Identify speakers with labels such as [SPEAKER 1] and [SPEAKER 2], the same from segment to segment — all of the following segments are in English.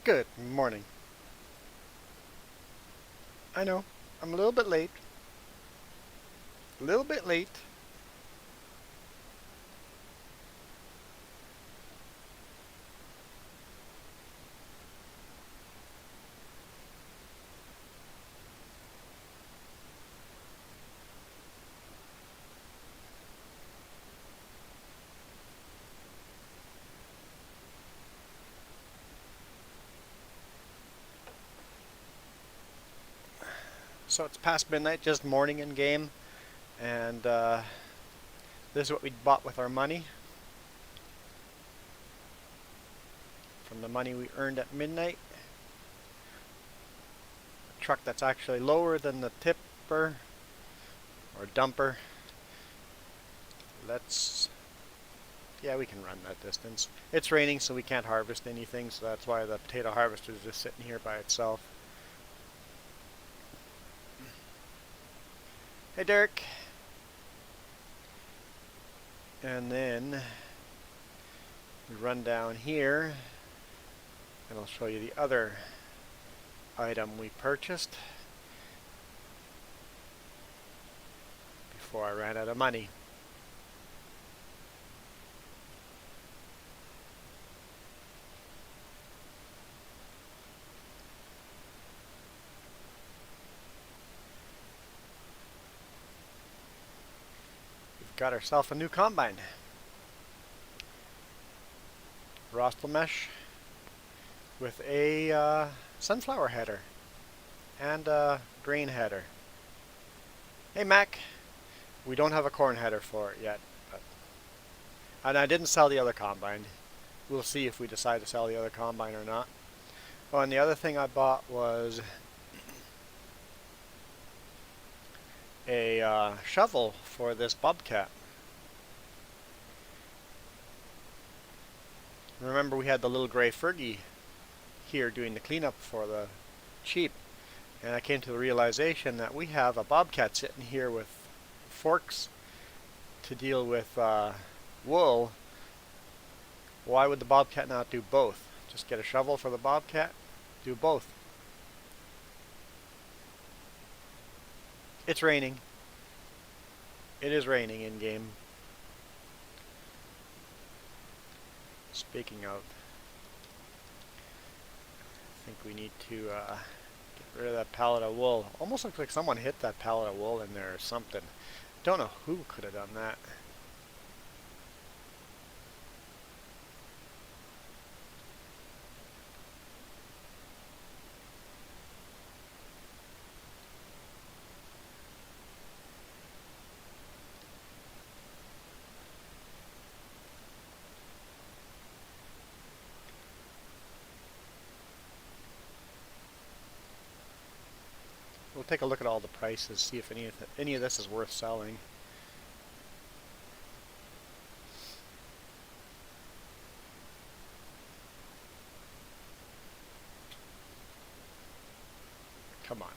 [SPEAKER 1] Good morning. I know, I'm a little bit late. A little bit late. So it's past midnight, just morning in game, and this is what we bought with our money. From the money we earned at midnight. A truck that's actually lower than the tipper or dumper. Yeah, we can run that distance. It's raining, so we can't harvest anything, so that's why the potato harvester is just sitting here by itself. Hey, Dirk. And then we run down here, and I'll show you the other item we purchased before I ran out of money. We've got ourselves a new combine. Rostel mesh with a sunflower header and a grain header. Hey Mac, we don't have a corn header for it yet, and I didn't sell the other combine. We'll see if we decide to sell the other combine or not. Oh, and the other thing I bought was a shovel for this bobcat. Remember, we had the little gray Fergie here doing the cleanup for the sheep, and I came to the realization that we have a bobcat sitting here with forks to deal with wool. Why would the bobcat not do both? Just get a shovel for the bobcat, do both. It's raining. It is raining in game. Speaking of, I think we need to get rid of that pallet of wool. Almost looks like someone hit that pallet of wool in there or something. Don't know who could have done that. We'll take a look at all the prices, see if any of this is worth selling. Come on.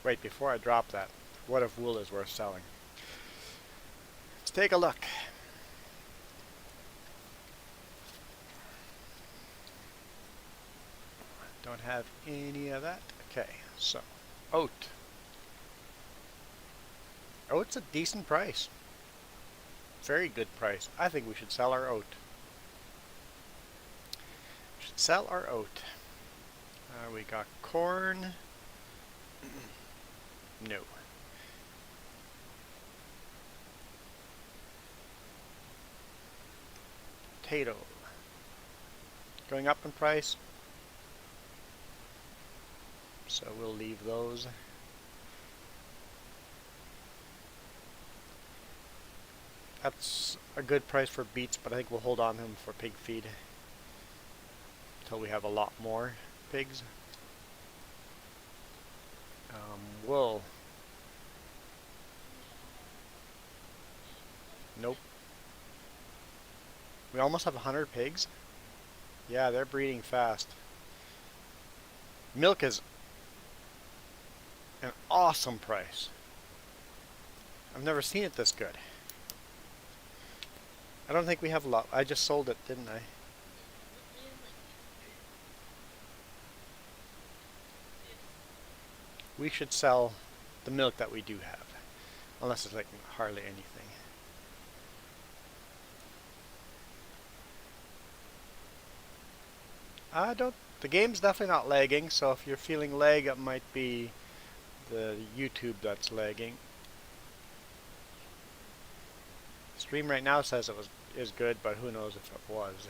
[SPEAKER 1] Wait, before I drop that, what if wool is worth selling? Let's take a look. Don't have any of that. Okay, so oat. Oat's a decent price. Very good price. I think we should sell our oat. We should sell our oat. We got corn. No. Potato. Going up in price. So we'll leave those. That's a good price for beets, but I think we'll hold on to them for pig feed until we have a lot more pigs. Wool. Nope. We almost have 100 pigs. Yeah, they're breeding fast. Milk is an awesome price. I've never seen it this good. I don't think we have a lot. I just sold it, didn't I? We should sell the milk that we do have. Unless it's like hardly anything. I don't... The game's definitely not lagging, so if you're feeling lag, it might be the YouTube that's lagging. Stream right now says it is good, but who knows if it was.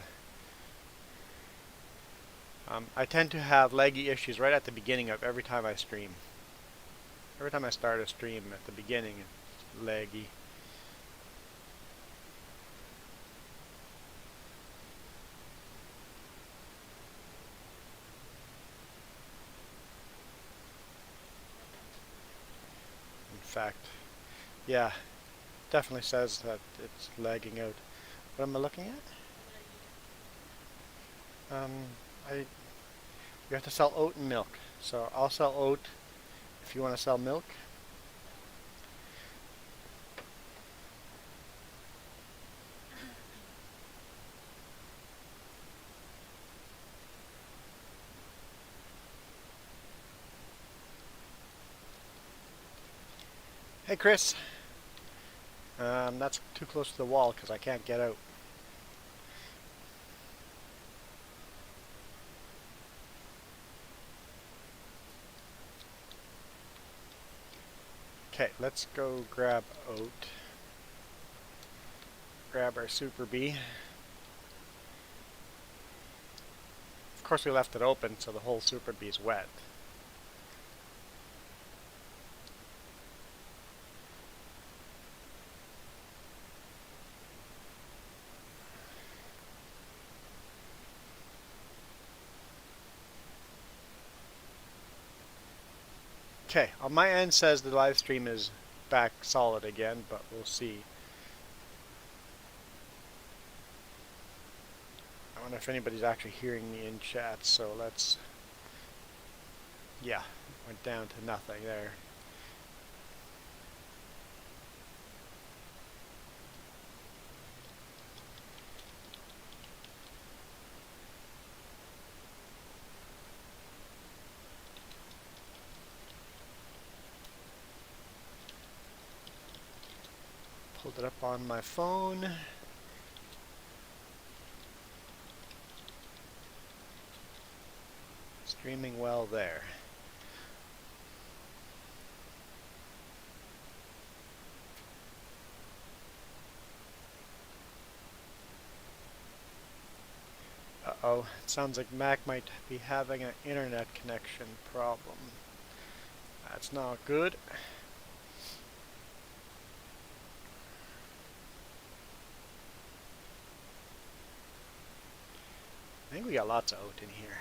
[SPEAKER 1] I tend to have laggy issues right at the beginning of every time I stream. Every time I start a stream at the beginning, it's laggy. In fact, yeah, definitely says that it's lagging out. What am I looking at? You have to sell oat and milk. So I'll sell oat if you want to sell milk. Hey Chris, that's too close to the wall because I can't get out. Okay, let's go grab oat. Grab our super bee. Of course we left it open so the whole super bee is wet. Okay, on my end says the live stream is back solid again, but we'll see. I wonder if anybody's actually hearing me in chat, so let's... Yeah, went down to nothing there. Pulled it up on my phone. Streaming well there. Uh-oh, it sounds like Mac might be having an internet connection problem. That's not good. I think we got lots of oat in here.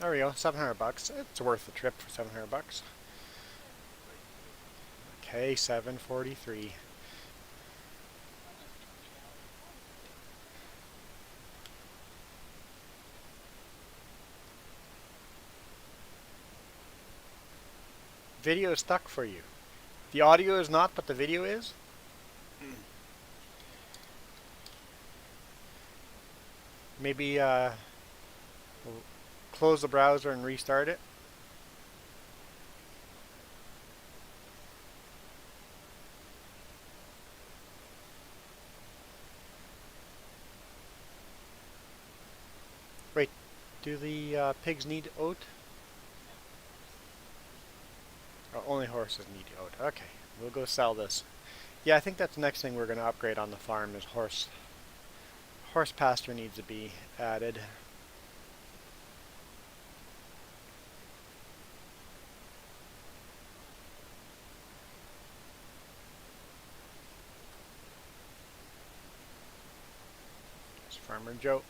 [SPEAKER 1] There we go, 700 bucks. It's worth the trip for 700 bucks. Okay, 743. Video is stuck for you. The audio is not, but the video is? Maybe we'll close the browser and restart it. Wait, do the pigs need oat? Oh, only horses need oat. Okay, we'll go sell this. Yeah, I think that's the next thing we're going to upgrade on the farm is horse. Horse pasture needs to be added. There's Farmer Joe.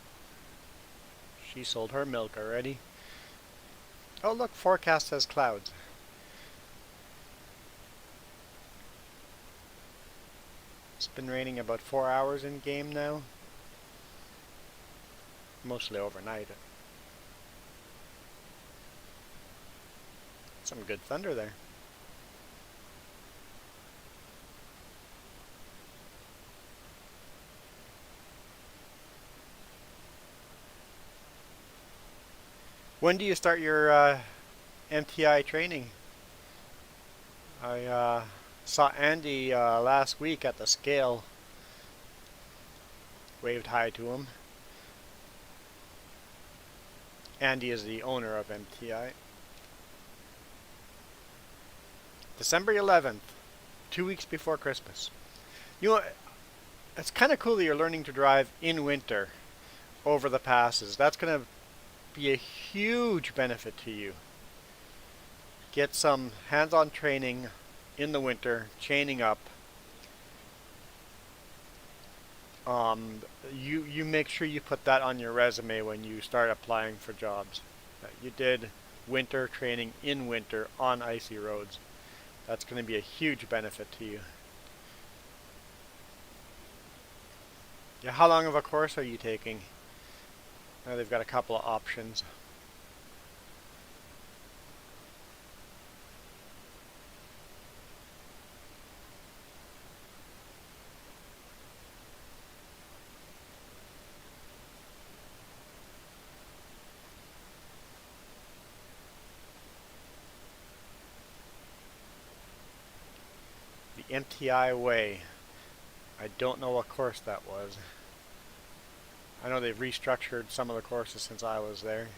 [SPEAKER 1] She sold her milk already. Oh look, forecast says clouds. It's been raining about 4 hours in game now. mostly overnight. Some good thunder there. When do you start your MTI training? I saw Andy last week at the scale. Waved hi to him. Andy is the owner of MTI. December 11th, 2 weeks before Christmas. You know, it's kind of cool that you're learning to drive in winter over the passes. That's going to be a huge benefit to you. Get some hands-on training in the winter, chaining up. You make sure you put that on your resume when you start applying for jobs. You did winter training in winter on icy roads. That's going to be a huge benefit to you. Yeah, how long of a course are you taking? They've got a couple of options. The MTI way. I don't know what course that was. I know they've restructured some of the courses since I was there.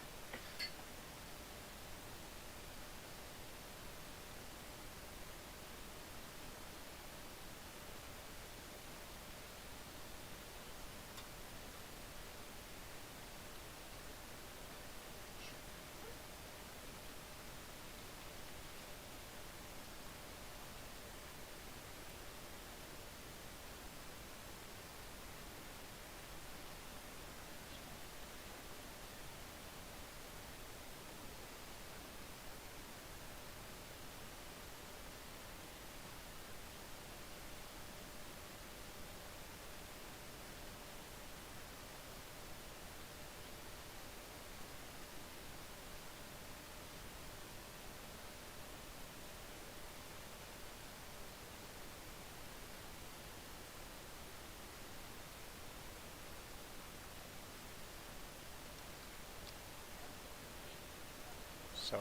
[SPEAKER 1] So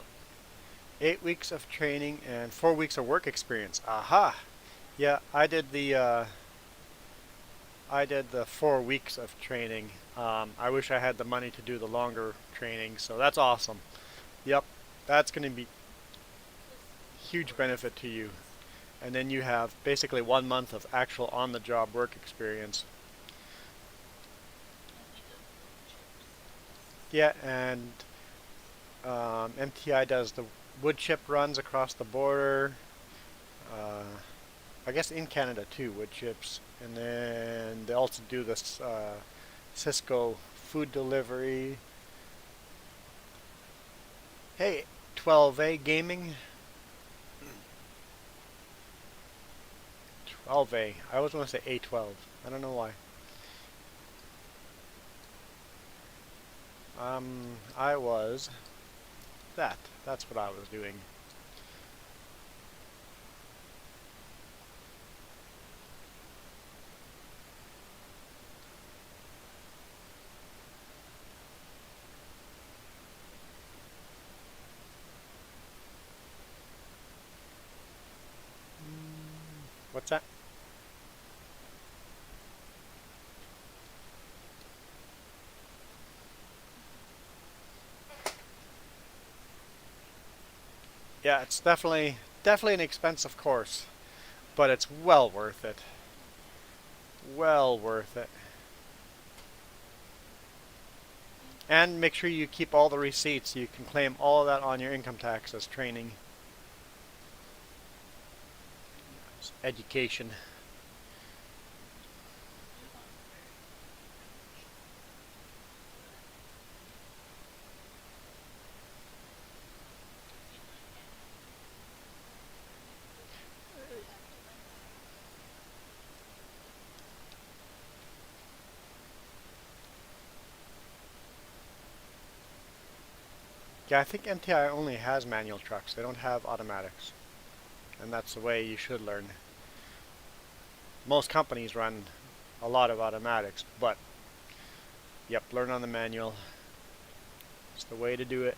[SPEAKER 1] 8 weeks of training and 4 weeks of work experience. Aha! Yeah, I did the 4 weeks of training. I wish I had the money to do the longer training, so that's awesome. Yep, that's going to be huge benefit to you. And then you have basically 1 month of actual on-the-job work experience. Yeah, and MTI does the wood chip runs across the border. Uh, I guess in Canada too, wood chips. And then they also do this Cisco food delivery. Hey, 12A Gaming. 12A. I always want to say A12. I don't know why. I was that. That's what I was doing. What's that? Yeah, it's definitely an expensive course, but it's well worth it. Well worth it. And make sure you keep all the receipts. You can claim all of that on your income tax as training. It's education. Yeah, I think MTI only has manual trucks. They don't have automatics. And that's the way you should learn. Most companies run a lot of automatics, but yep, learn on the manual. It's the way to do it.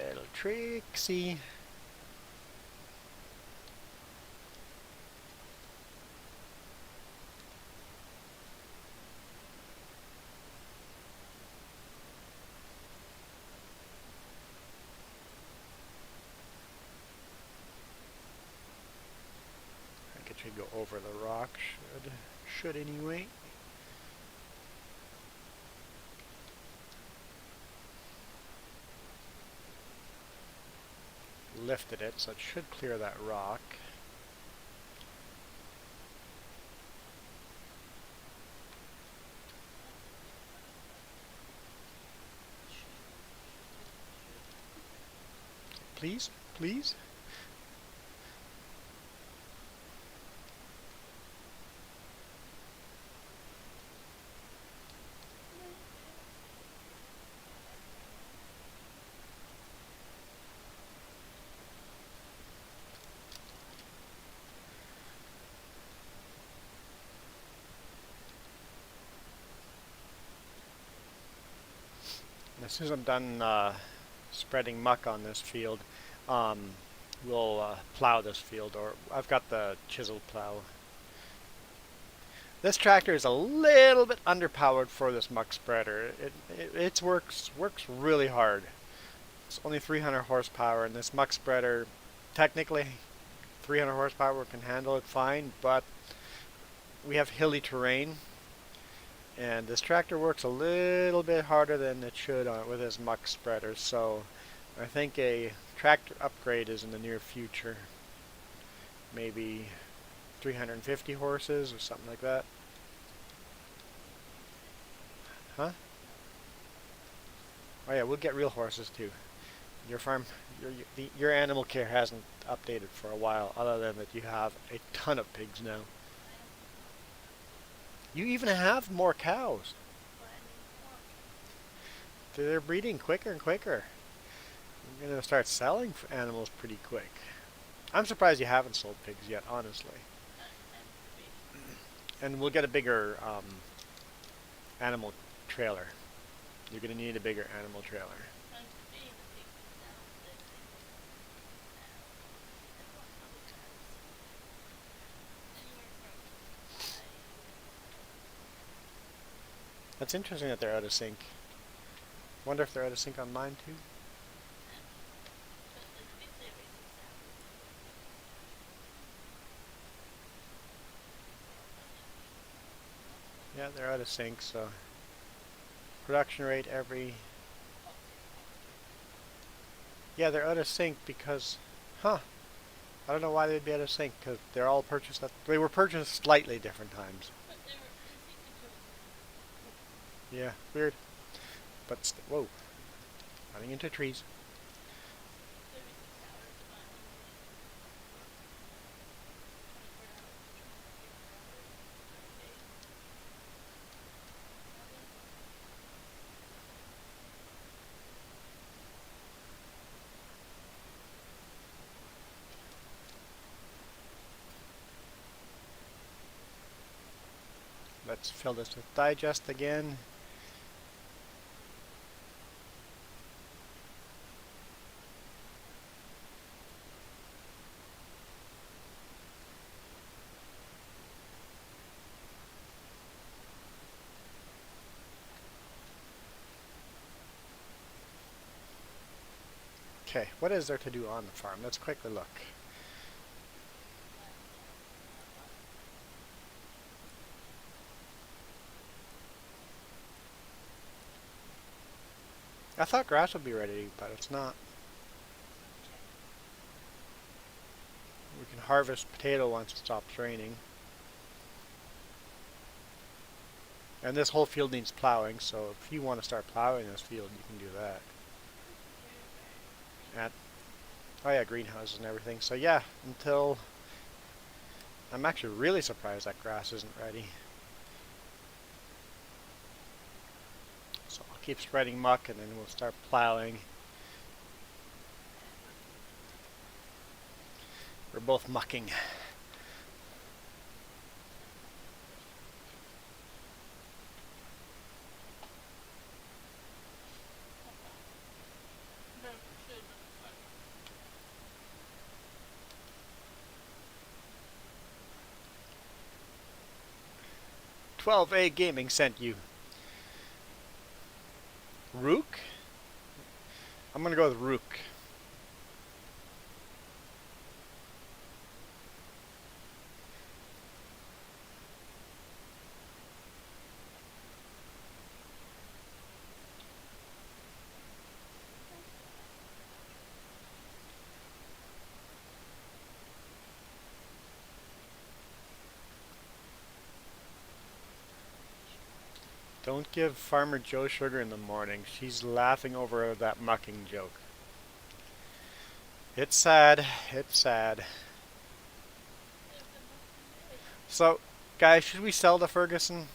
[SPEAKER 1] Little tricksy. I think it should go over the rock. Should anyway. Lifted it, so it should clear that rock. Please, please. As soon as I'm done spreading muck on this field, we'll plow this field, or I've got the chisel plow. This tractor is a little bit underpowered for this muck spreader. It works really hard. It's only 300 horsepower, and this muck spreader, technically 300 horsepower can handle it fine, but we have hilly terrain, and this tractor works a little bit harder than it should with this muck spreader, so I think a tractor upgrade is in the near future. Maybe 350 horses or something like that. Huh? Oh yeah, we'll get real horses too. Your farm, your animal care hasn't updated for a while, other than that you have a ton of pigs now. You even have more cows. They're breeding quicker and quicker. You're going to start selling animals pretty quick. I'm surprised you haven't sold pigs yet, honestly. And we'll get a bigger animal trailer. You're going to need a bigger animal trailer. That's interesting that they're out of sync. Wonder if they're out of sync on mine too. Yeah, they're out of sync, so production rate every... Yeah, they're out of sync because... Huh. I don't know why they'd be out of sync, because they're all purchased at... They were purchased slightly different times. Yeah, weird. But, whoa. Running into trees. Let's fill this with digest again. Okay, what is there to do on the farm? Let's quickly look. I thought grass would be ready, but it's not. We can harvest potato once it stops raining. And this whole field needs plowing, so if you want to start plowing this field, you can do that. Oh yeah, greenhouses and everything. So yeah, until... I'm actually really surprised that grass isn't ready. So I'll keep spreading muck and then we'll start plowing. We're both mucking. "12A Gaming sent you." Rook? I'm gonna go with Rook. Don't give Farmer Joe sugar in the morning. She's laughing over that mucking joke. It's sad. It's sad. So, guys, should we sell the Ferguson?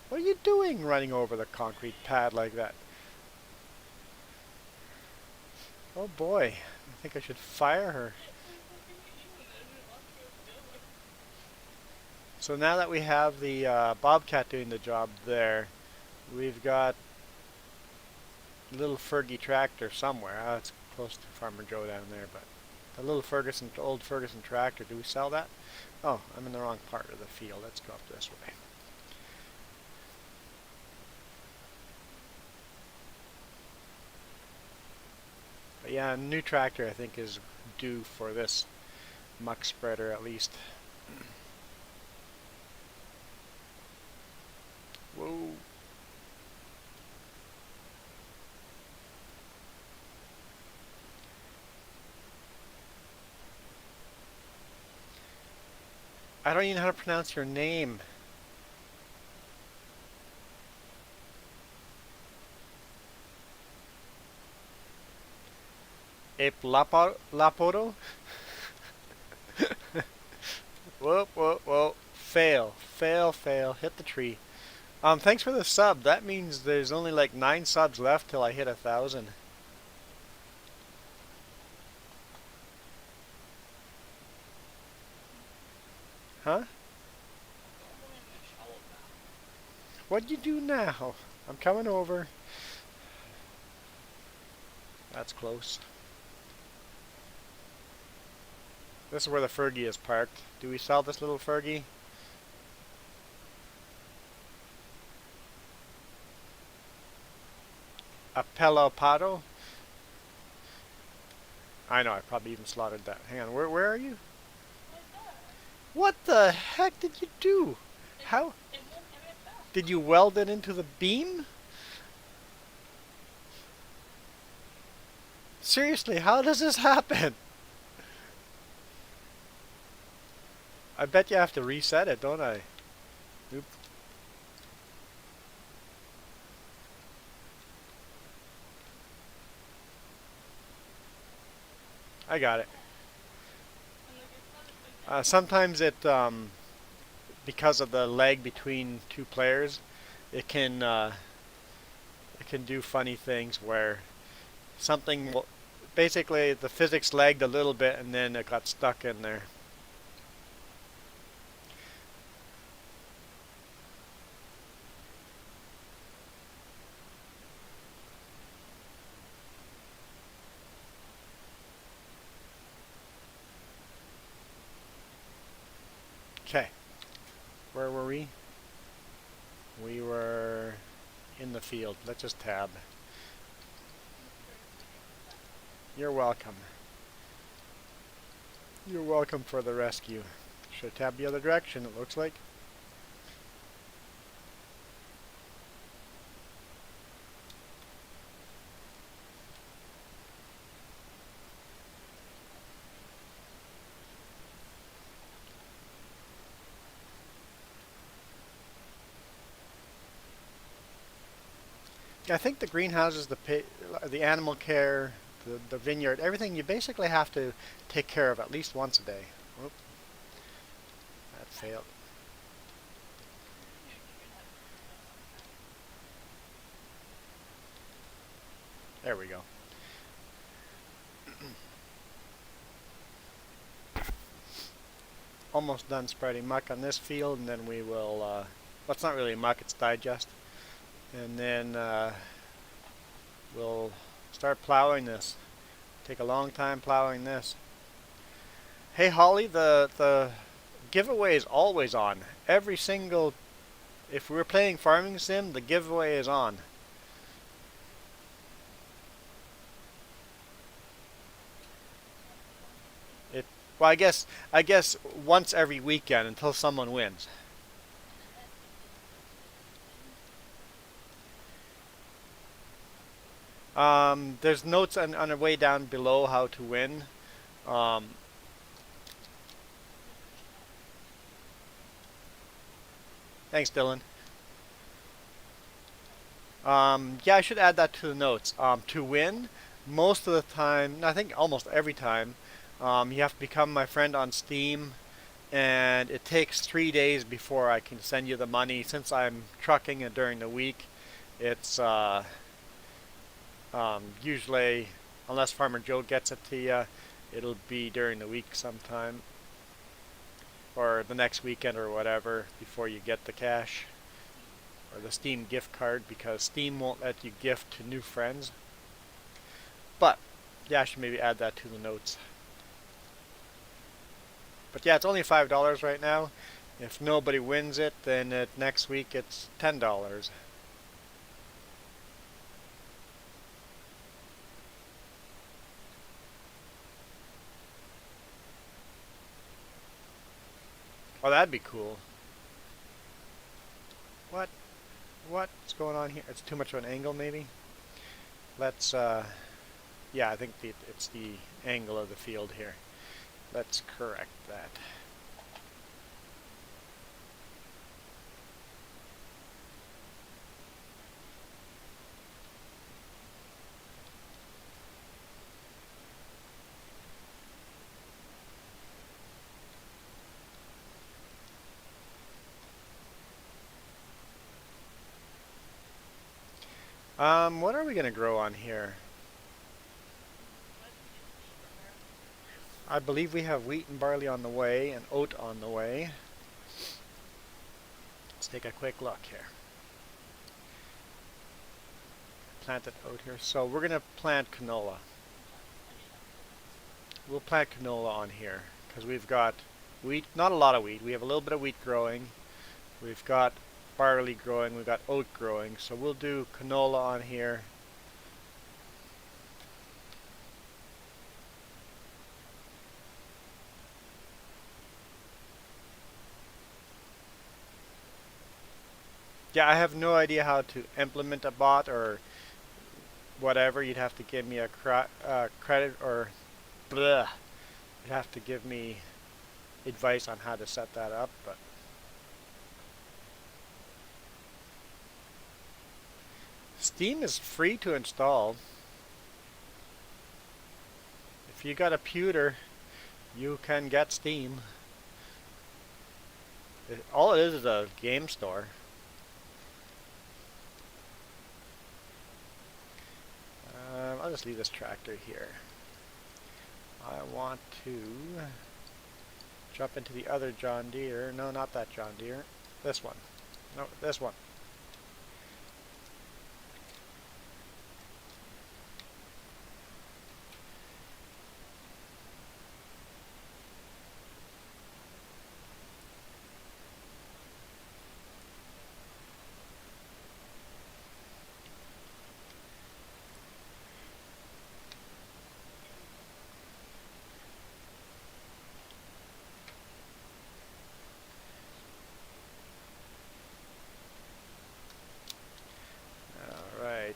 [SPEAKER 1] What are you doing running over the concrete pad like that? Oh boy, I think I should fire her. So now that we have the Bobcat doing the job there, we've got little Fergie tractor somewhere. Oh, it's close to Farmer Joe down there, but the little old Ferguson tractor, do we sell that? Oh, I'm in the wrong part of the field. Let's go up this way. But yeah, a new tractor I think is due for this muck spreader at least. Whoa. I don't even know how to pronounce your name. Ape Lapoto? Whoop, whoop, whoop. Fail, fail, fail. Hit the tree. Thanks for the sub. That means there's only like 9 subs left till I hit 1,000. Huh? What'd you do now? I'm coming over. That's close. This is where the Fergie is parked. Do we sell this little Fergie? A Pelopado? I know, I probably even slaughtered that. Hang on, where are you? What the heck did you do? How? Did you weld it into the beam? Seriously, how does this happen? I bet you have to reset it, don't I? Oop. I got it. Sometimes because of the lag between 2 players, it can do funny things where basically the physics lagged a little bit and then it got stuck in there. Okay, where were we? We were in the field. Let's just tab. You're welcome. You're welcome for the rescue. Should tab the other direction, it looks like. I think the greenhouses, the animal care, the vineyard, everything you basically have to take care of at least once a day. Oop, that failed. There we go. Almost done spreading muck on this field, and then we will, well, it's not really muck, it's digest. And then we'll start plowing this. Take a long time plowing this. Hey Holly, the giveaway is always on. Every single, if we're playing Farming Sim, the giveaway is on. Well, I guess once every weekend until someone wins. There's notes on the way down below how to win. Um, Thanks, Dylan. Yeah, I should add that to the notes. To win, most of the time, I think almost every time, you have to become my friend on Steam, and it takes 3 days before I can send you the money. Since I'm trucking it during the week, it's usually, unless Farmer Joe gets it to you, it'll be during the week sometime, or the next weekend or whatever, before you get the cash or the Steam gift card, because Steam won't let you gift to new friends. But yeah, I should maybe add that to the notes. But yeah, it's only $5 right now. If nobody wins it, then next week it's $10. Oh, that'd be cool. What? What's going on here? It's too much of an angle, maybe? Let's, yeah, I think it's the angle of the field here. Let's correct that. What are we going to grow on here? I believe we have wheat and barley on the way and oat on the way. Let's take a quick look here. Planted oat here. So we're going to plant canola. We'll plant canola on here because we've got wheat, not a lot of wheat. We have a little bit of wheat growing. We've got barley growing. We've got oat growing. So we'll do canola on here. Yeah, I have no idea how to implement a bot or whatever. You'd have to give me a credit, or bleh. You'd have to give me advice on how to set that up. But Steam is free to install. If you got a pewter, you can get Steam. All it is a game store. I'll just leave this tractor here. I want to jump into the other John Deere. No, not that John Deere. This one. No, this one. Right.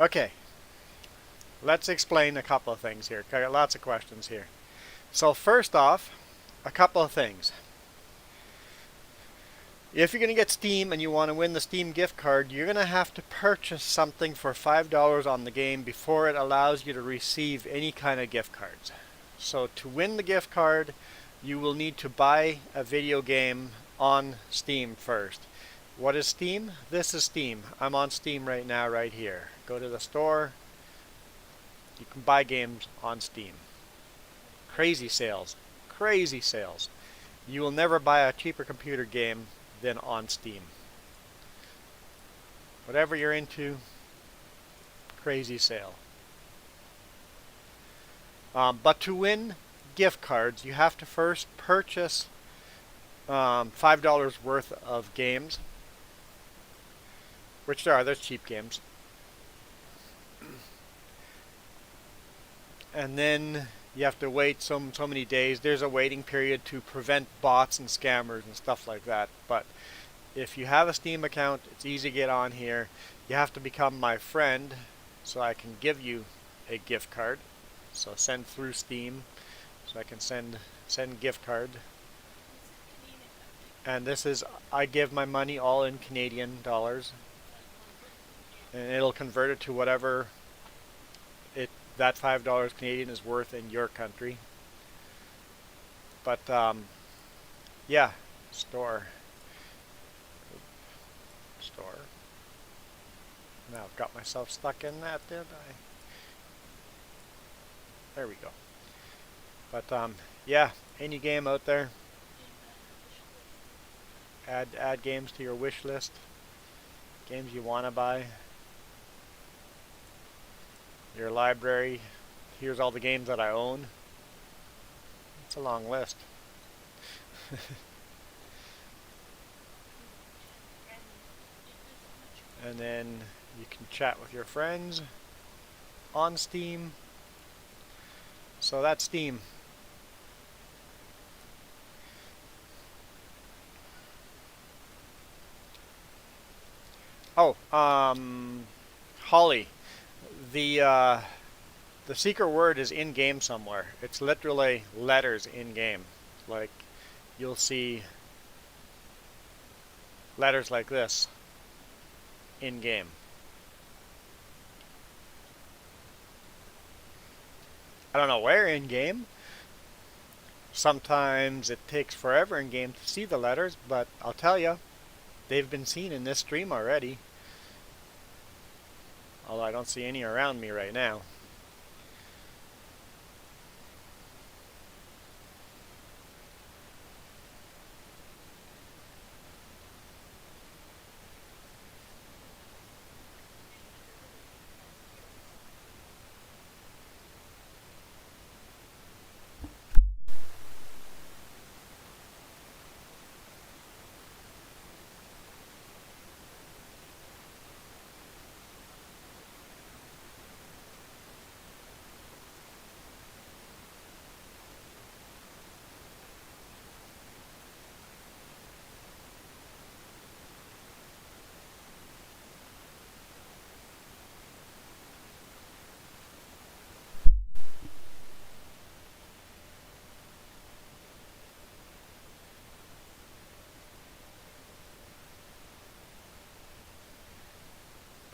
[SPEAKER 1] Okay. Let's explain a couple of things here. I got lots of questions here. So first off, a couple of things. If you're going to get Steam and you want to win the Steam gift card, you're going to have to purchase something for $5 on the game before it allows you to receive any kind of gift cards. So to win the gift card, you will need to buy a video game on Steam first. What is Steam? This is Steam. I'm on Steam right now, right here. Go to the store. You can buy games on Steam. Crazy sales. Crazy sales. You will never buy a cheaper computer game than on Steam. Whatever you're into, crazy sale. But to win gift cards, you have to first purchase $5 worth of games, which there's cheap games. And then you have to wait so many days. There's a waiting period to prevent bots and scammers and stuff like that. But if you have a Steam account, it's easy to get on here. You have to become my friend so I can give you a gift card. So send through Steam so I can send gift card. And this is, I give my money all in Canadian dollars. And it'll convert it to whatever that $5 Canadian is worth in your country. But yeah, store. Now I've got myself stuck in that, didn't I? There we go. But yeah, any game out there. Add games to your wish list. Games you want to buy. Your library. Here's all the games that I own. It's a long list. And then you can chat with your friends on Steam. So that's Steam. Oh, Holly. The secret word is in game somewhere. It's literally letters in game. Like you'll see letters like this in game. I don't know where in game. Sometimes it takes forever in game to see the letters, but I'll tell you, they've been seen in this stream already. Although I don't see any around me right now.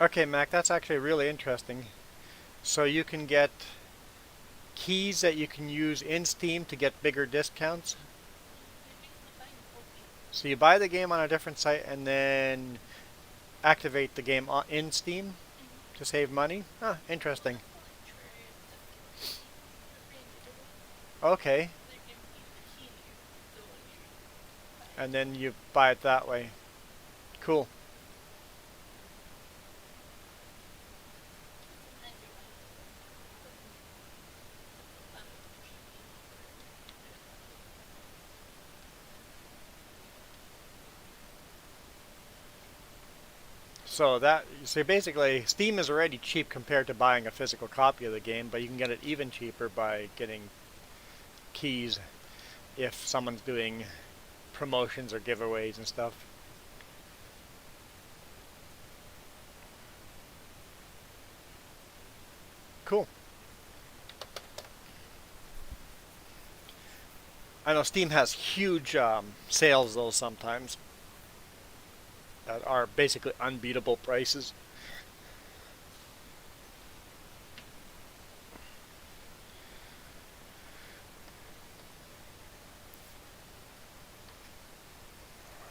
[SPEAKER 1] Okay, Mac, that's actually really interesting. So you can get keys that you can use in Steam to get bigger discounts. So you buy the game on a different site and then activate the game in Steam to save money? Huh, interesting. Okay. And then you buy it that way. Cool. So basically, Steam is already cheap compared to buying a physical copy of the game, but you can get it even cheaper by getting keys if someone's doing promotions or giveaways and stuff. Cool. I know Steam has huge sales though sometimes that are basically unbeatable prices.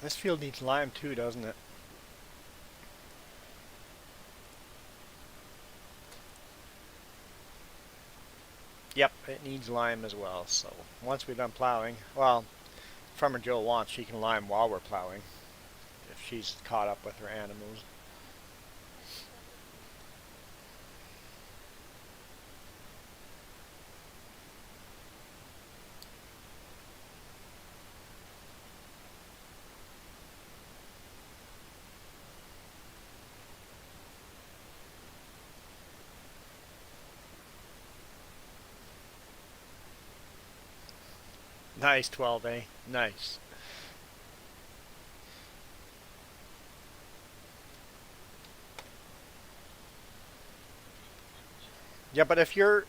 [SPEAKER 1] This field needs lime too, doesn't it? Yep, it needs lime as well. So once we're done plowing, well, Farmer Joe wants she can lime while we're plowing if she's caught up with her animals. Nice 12A. Nice. Yeah, but if you're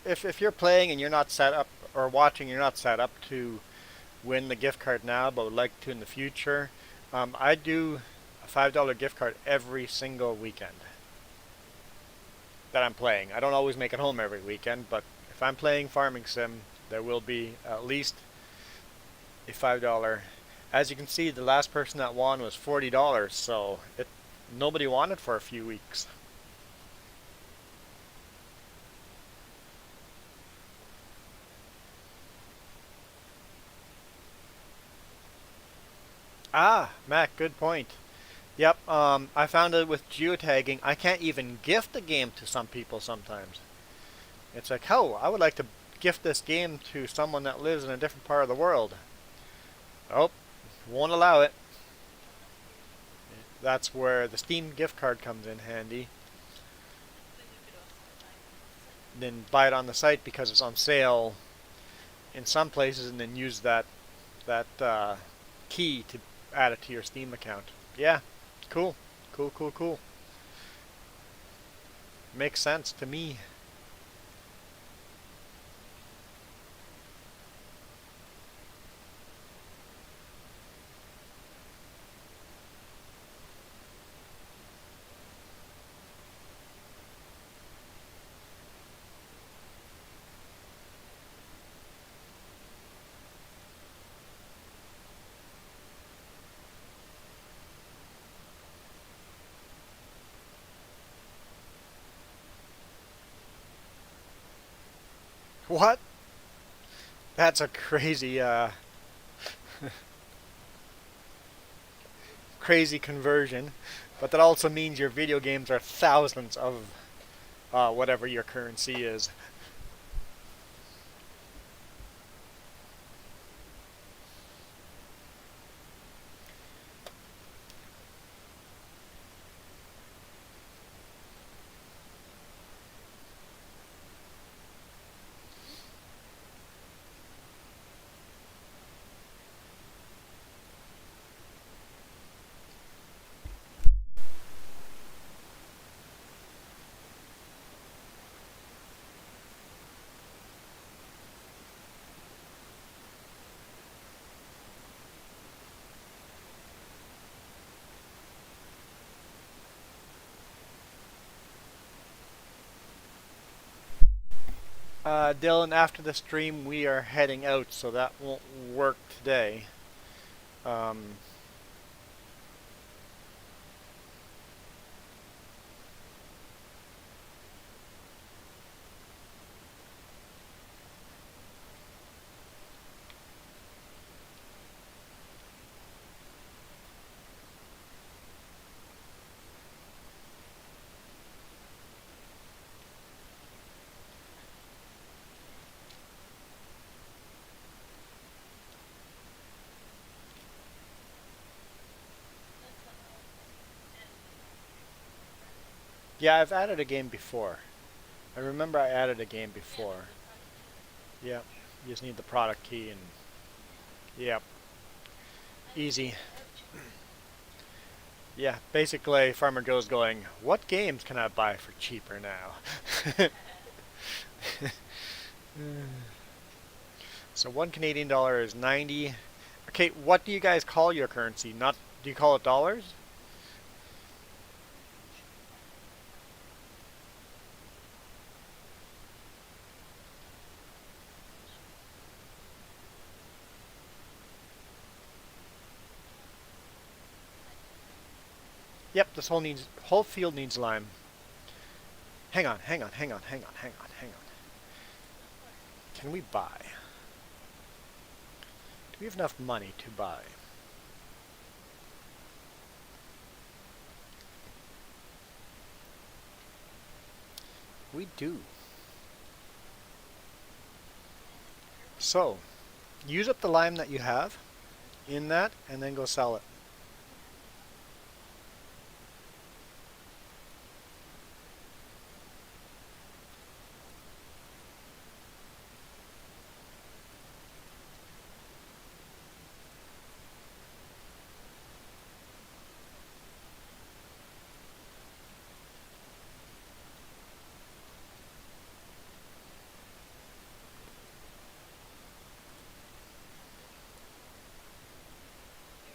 [SPEAKER 1] playing and you're not set up or watching, you're not set up to win the gift card now, but would like to in the future, I do a $5 gift card every single weekend that I'm playing. I don't always make it home every weekend, but if I'm playing Farming Sim, there will be at least a $5. As you can see, the last person that won was $40, so nobody won it for a few weeks. Ah, Mac, good point. Yep, I found out with geotagging, I can't even gift the game to some people sometimes. It's like, oh, I would like to gift this game to someone that lives in a different part of the world. Oh, won't allow it. That's where the Steam gift card comes in handy. Then buy it on the site because it's on sale in some places, and then use that key to add it to your Steam account. Yeah, cool, cool, cool, cool. Makes sense to me. What? That's a crazy, crazy conversion. But that also means your video games are thousands of whatever your currency is. Dylan, after the stream, we are heading out, so that won't work today. Um, yeah, I've added a game before. I remember I added a game before. Yeah, you just need the product key and yeah, easy. Yeah, basically Farmer Joe's going, what games can I buy for cheaper now? So $1 Canadian is 90. Okay, what do you guys call your currency? Not, do you call it dollars? Yep, this whole field needs lime. Hang on, hang on, hang on, hang on, hang on, hang on. Can we buy? Do we have enough money to buy? We do. So, use up the lime that you have in that and then go sell it.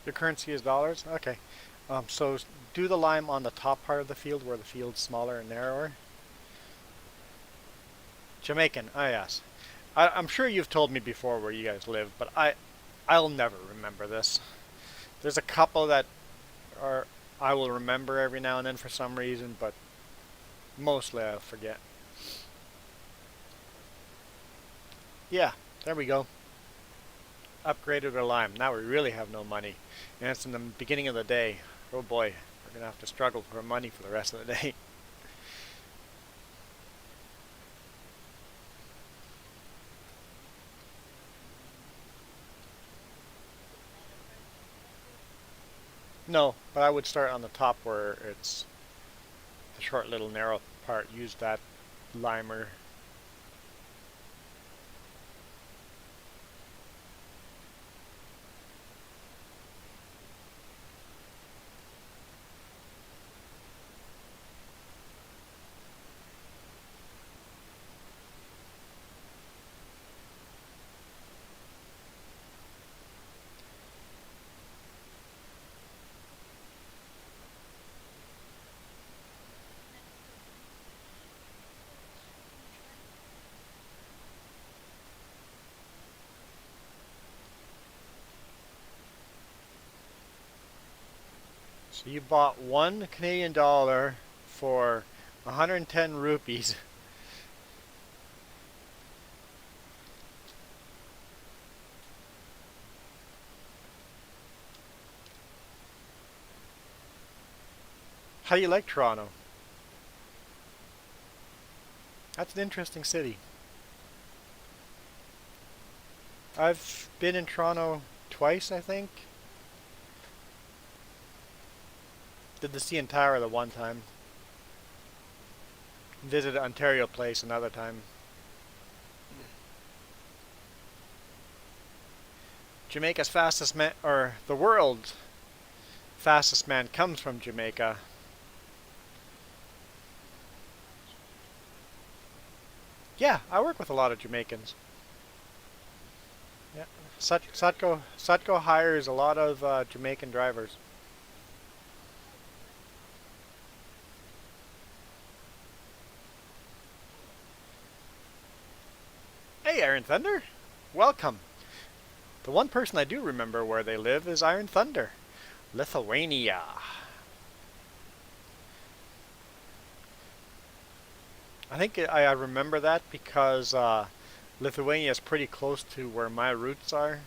[SPEAKER 1] Your currency is dollars? Okay. So do the lime on the top part of the field where the field's smaller and narrower. Jamaican, ah yes. I'm sure you've told me before where you guys live, but I'll never remember this. There's a couple that are I will remember every now and then for some reason, but mostly I'll forget. Yeah, there we go. Upgraded our lime. Now we really have no money. And it's in the beginning of the day. Oh boy, we're going to have to struggle for money for the rest of the day. No, but I would start on the top where it's the short little narrow part. Use that limer. So you bought $1 Canadian for 110 rupees. How do you like Toronto? That's an interesting city. I've been in Toronto twice, I think. Did the CN Tower the one time. Visited Ontario Place another time. Jamaica's fastest man, or the world's fastest man comes from Jamaica. Yeah, I work with a lot of Jamaicans. Yeah, Sutco hires a lot of Jamaican drivers. Hey, Iron Thunder, welcome. The one person I do remember where they live is Iron Thunder, Lithuania. I think I remember that because Lithuania is pretty close to where my roots are.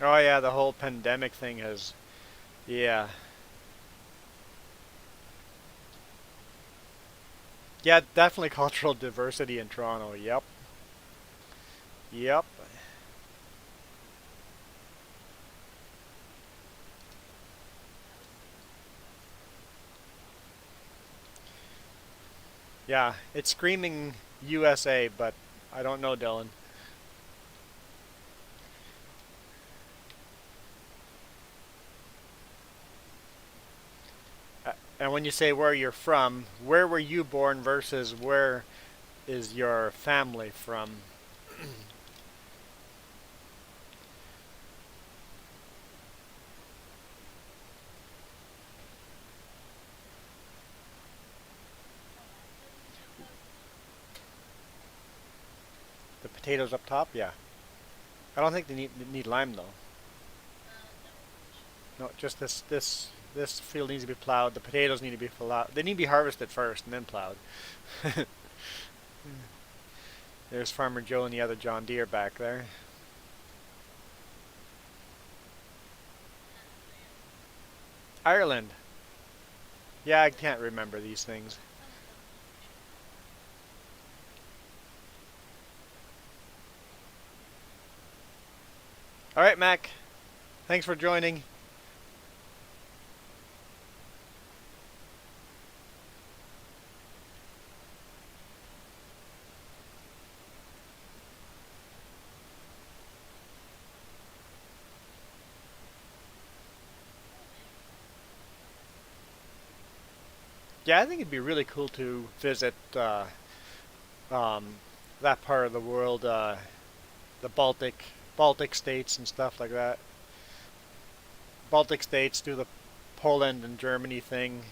[SPEAKER 1] Oh yeah, the whole pandemic thing has, yeah. Yeah, definitely cultural diversity in Toronto. Yep. Yep. Yeah, it's screaming USA, but I don't know, Dylan. And when you say where you're from, where were you born versus where is your family from? The potatoes up top? Yeah. I don't think they need lime though. No, just this field needs to be plowed. The potatoes need to be plowed. They need to be harvested first and then plowed. There's Farmer Joe and the other John Deere back there. Ireland. Yeah, I can't remember these things. All right, Mac. Thanks for joining. Yeah, I think it'd be really cool to visit um, that part of the world, the Baltic states and stuff like that. Baltic states do the Poland and Germany thing,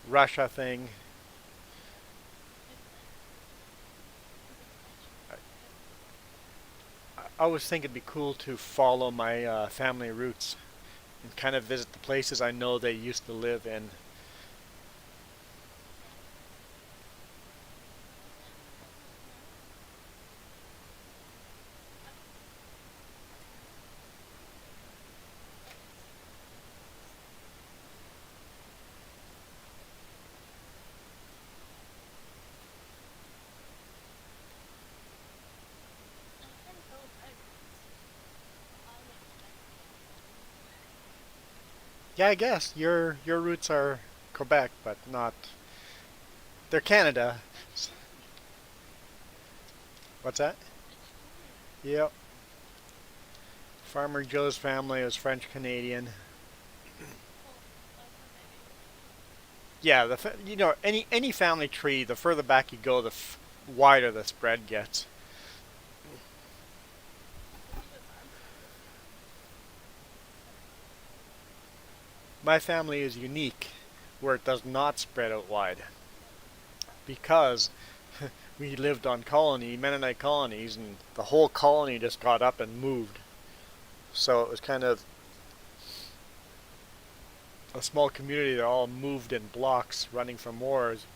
[SPEAKER 1] Russia thing. I always think it'd be cool to follow my family roots and kind of visit the places I know they used to live in. Yeah, I guess your roots are Quebec, but not. They're Canada. What's that? Yep. Farmer Joe's family was French Canadian. Yeah, any family tree, the further back you go, the wider the spread gets. My family is unique, where it does not spread out wide because we lived on Mennonite colonies, and the whole colony just got up and moved. So it was kind of a small community that all moved in blocks running from wars.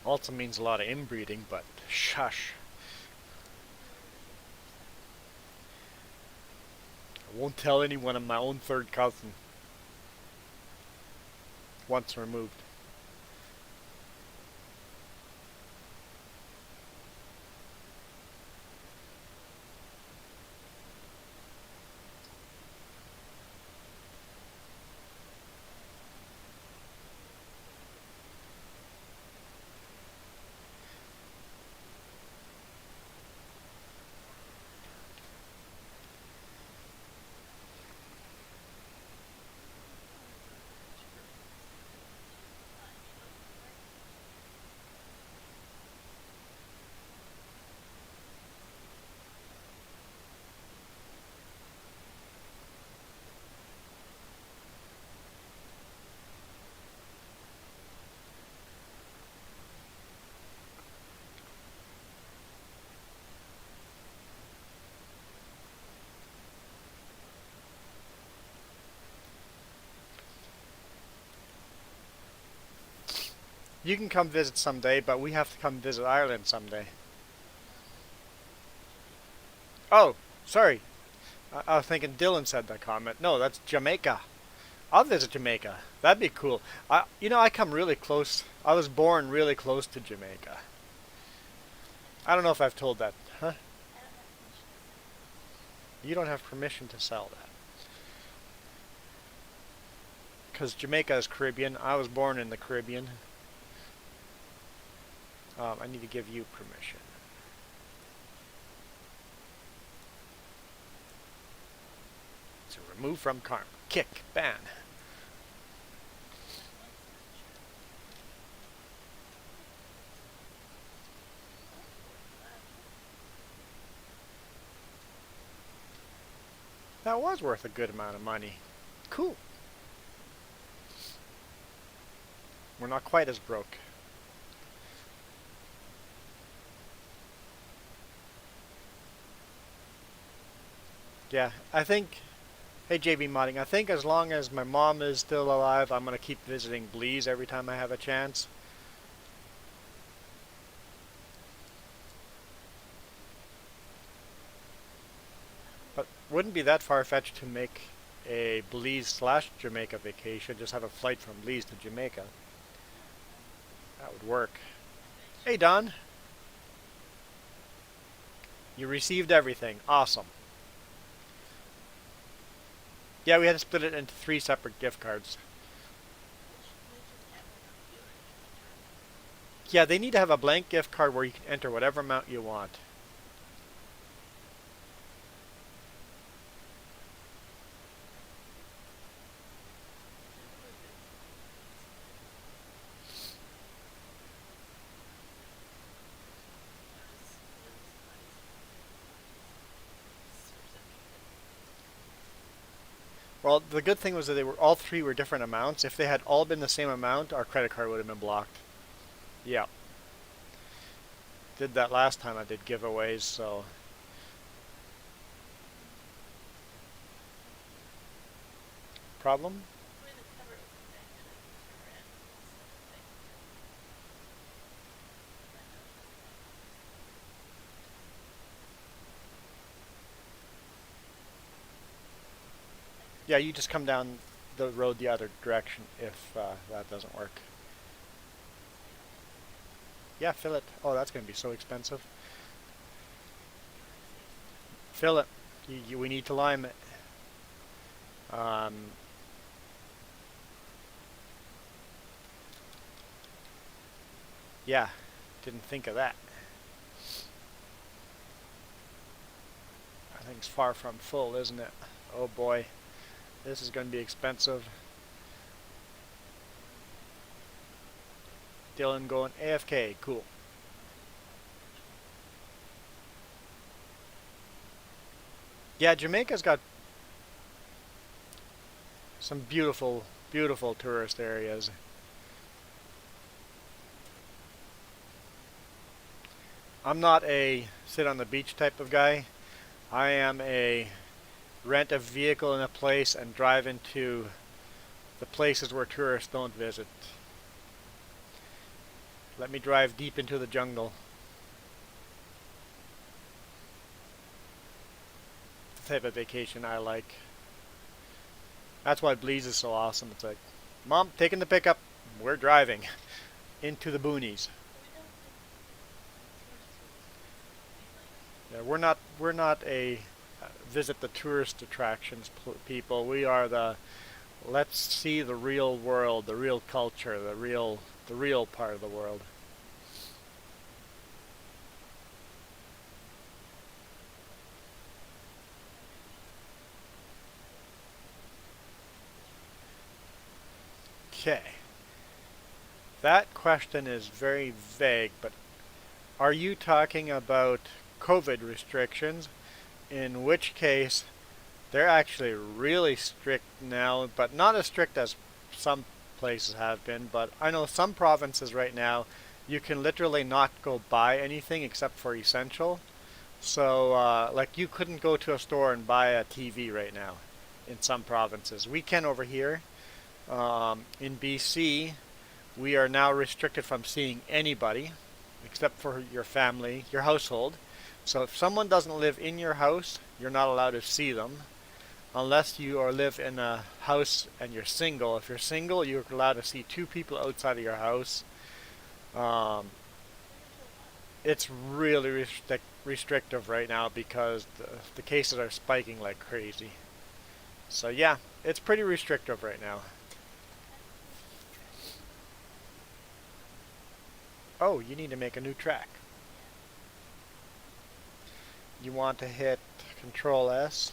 [SPEAKER 1] Also means a lot of inbreeding, but shush. I won't tell anyone I'm my own third cousin once removed. You can come visit someday, but we have to come visit Ireland someday. Oh, sorry. I was thinking Dylan said that comment. No, that's Jamaica. I'll visit Jamaica. That'd be cool. I come really close. I was born really close to Jamaica. I don't know if I've told that. Huh? You don't have permission to sell that. because Jamaica is Caribbean. I was born in the Caribbean. I need to give you permission. So remove from karma. Kick. Ban. That was worth a good amount of money. Cool. We're not quite as broke. Yeah, I think... Hey JB Modding, I think as long as my mom is still alive, I'm going to keep visiting Belize every time I have a chance. But wouldn't be that far-fetched to make a Belize/Jamaica vacation, just have a flight from Belize to Jamaica. That would work. Hey Don! You received everything. Awesome. Yeah, we had to split it into 3 separate gift cards. Yeah, they need to have a blank gift card where you can enter whatever amount you want. Well, the good thing was that all 3 were different amounts. If they had all been the same amount, our credit card would have been blocked. Yeah. Did that last time I did giveaways, so... Problem? Yeah, you just come down the road the other direction if that doesn't work. Yeah, fill it. Oh, that's going to be so expensive. Fill it. We need to lime it. Yeah, didn't think of that. I think it's far from full, isn't it? Oh boy. This is going to be expensive. Dylan going AFK. Cool. Yeah, Jamaica's got some beautiful, beautiful tourist areas. I'm not a sit on the beach type of guy. I am a rent a vehicle in a place and drive into the places where tourists don't visit. Let me drive deep into the jungle. The type of vacation I like. That's why Belize is so awesome. It's like, Mom, taking the pickup. We're driving into the boonies. Yeah, we're not a visit the tourist attractions people. We are the let's see the real world, the real culture, the real part of the world. Okay. That question is very vague, but are you talking about COVID restrictions? In which case, they're actually really strict now, but not as strict as some places have been. But I know some provinces right now, you can literally not go buy anything except for essential. So, like you couldn't go to a store and buy a TV right now in some provinces. We can over here. In BC, we are now restricted from seeing anybody except for your family, your household. So if someone doesn't live in your house, you're not allowed to see them unless you live in a house and you're single. If you're single, you're allowed to see 2 people outside of your house. It's really restrictive right now because the cases are spiking like crazy. So yeah, it's pretty restrictive right now. Oh, you need to make a new track. You want to hit Control S.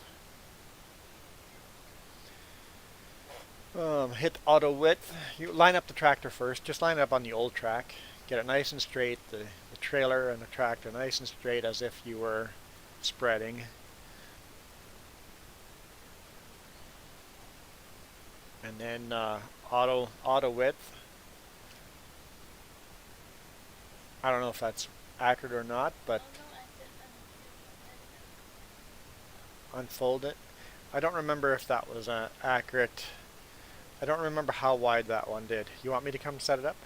[SPEAKER 1] Hit auto width. You line up the tractor first. Just line it up on the old track. Get it nice and straight. The trailer and the tractor nice and straight as if you were spreading. And then auto width. I don't know if that's accurate or not, but unfold it. I don't remember if that was accurate. I don't remember how wide that one did. You want me to come set it up?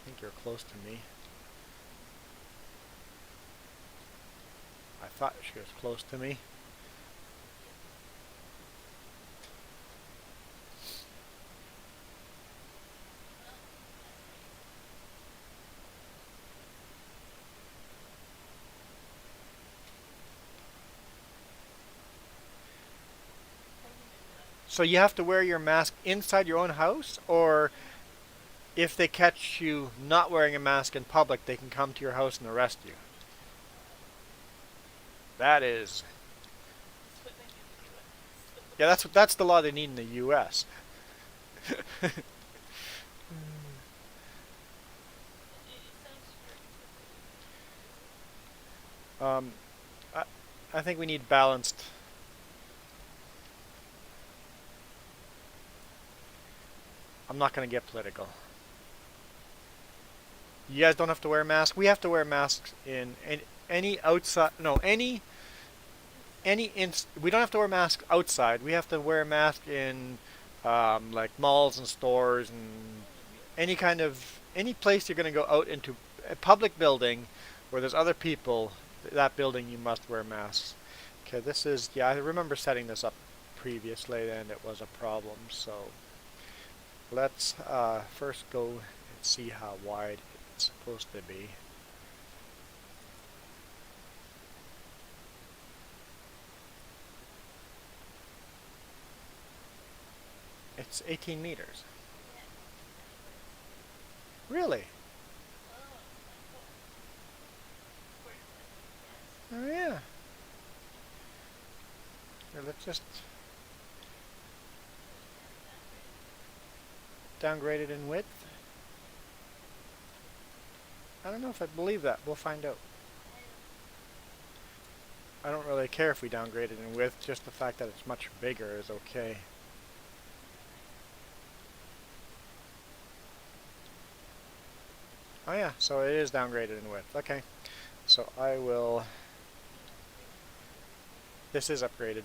[SPEAKER 1] I think you're close to me. I thought she was close to me. So you have to wear your mask inside your own house, or if they catch you not wearing a mask in public, they can come to your house and arrest you. That is, yeah, that's the law they need in the U.S. um, I, I think we need balanced. I'm not going to get political. You guys don't have to wear masks. We have to wear masks in any outside. No, any. We don't have to wear masks outside. We have to wear a mask in like malls and stores and any place you're going to go out into a public building where there's other people. That building you must wear masks. Okay, this is, yeah, I remember setting this up previously and it was a problem. So let's first go and see how wide it's supposed to be. It's 18 meters. Really? Oh yeah. Here, let's just downgrade it in width. I don't know if I believe that. We'll find out. I don't really care if we downgrade it in width. Just the fact that it's much bigger is okay. Oh yeah, so it is downgraded in width. Okay. So I will... This is upgraded.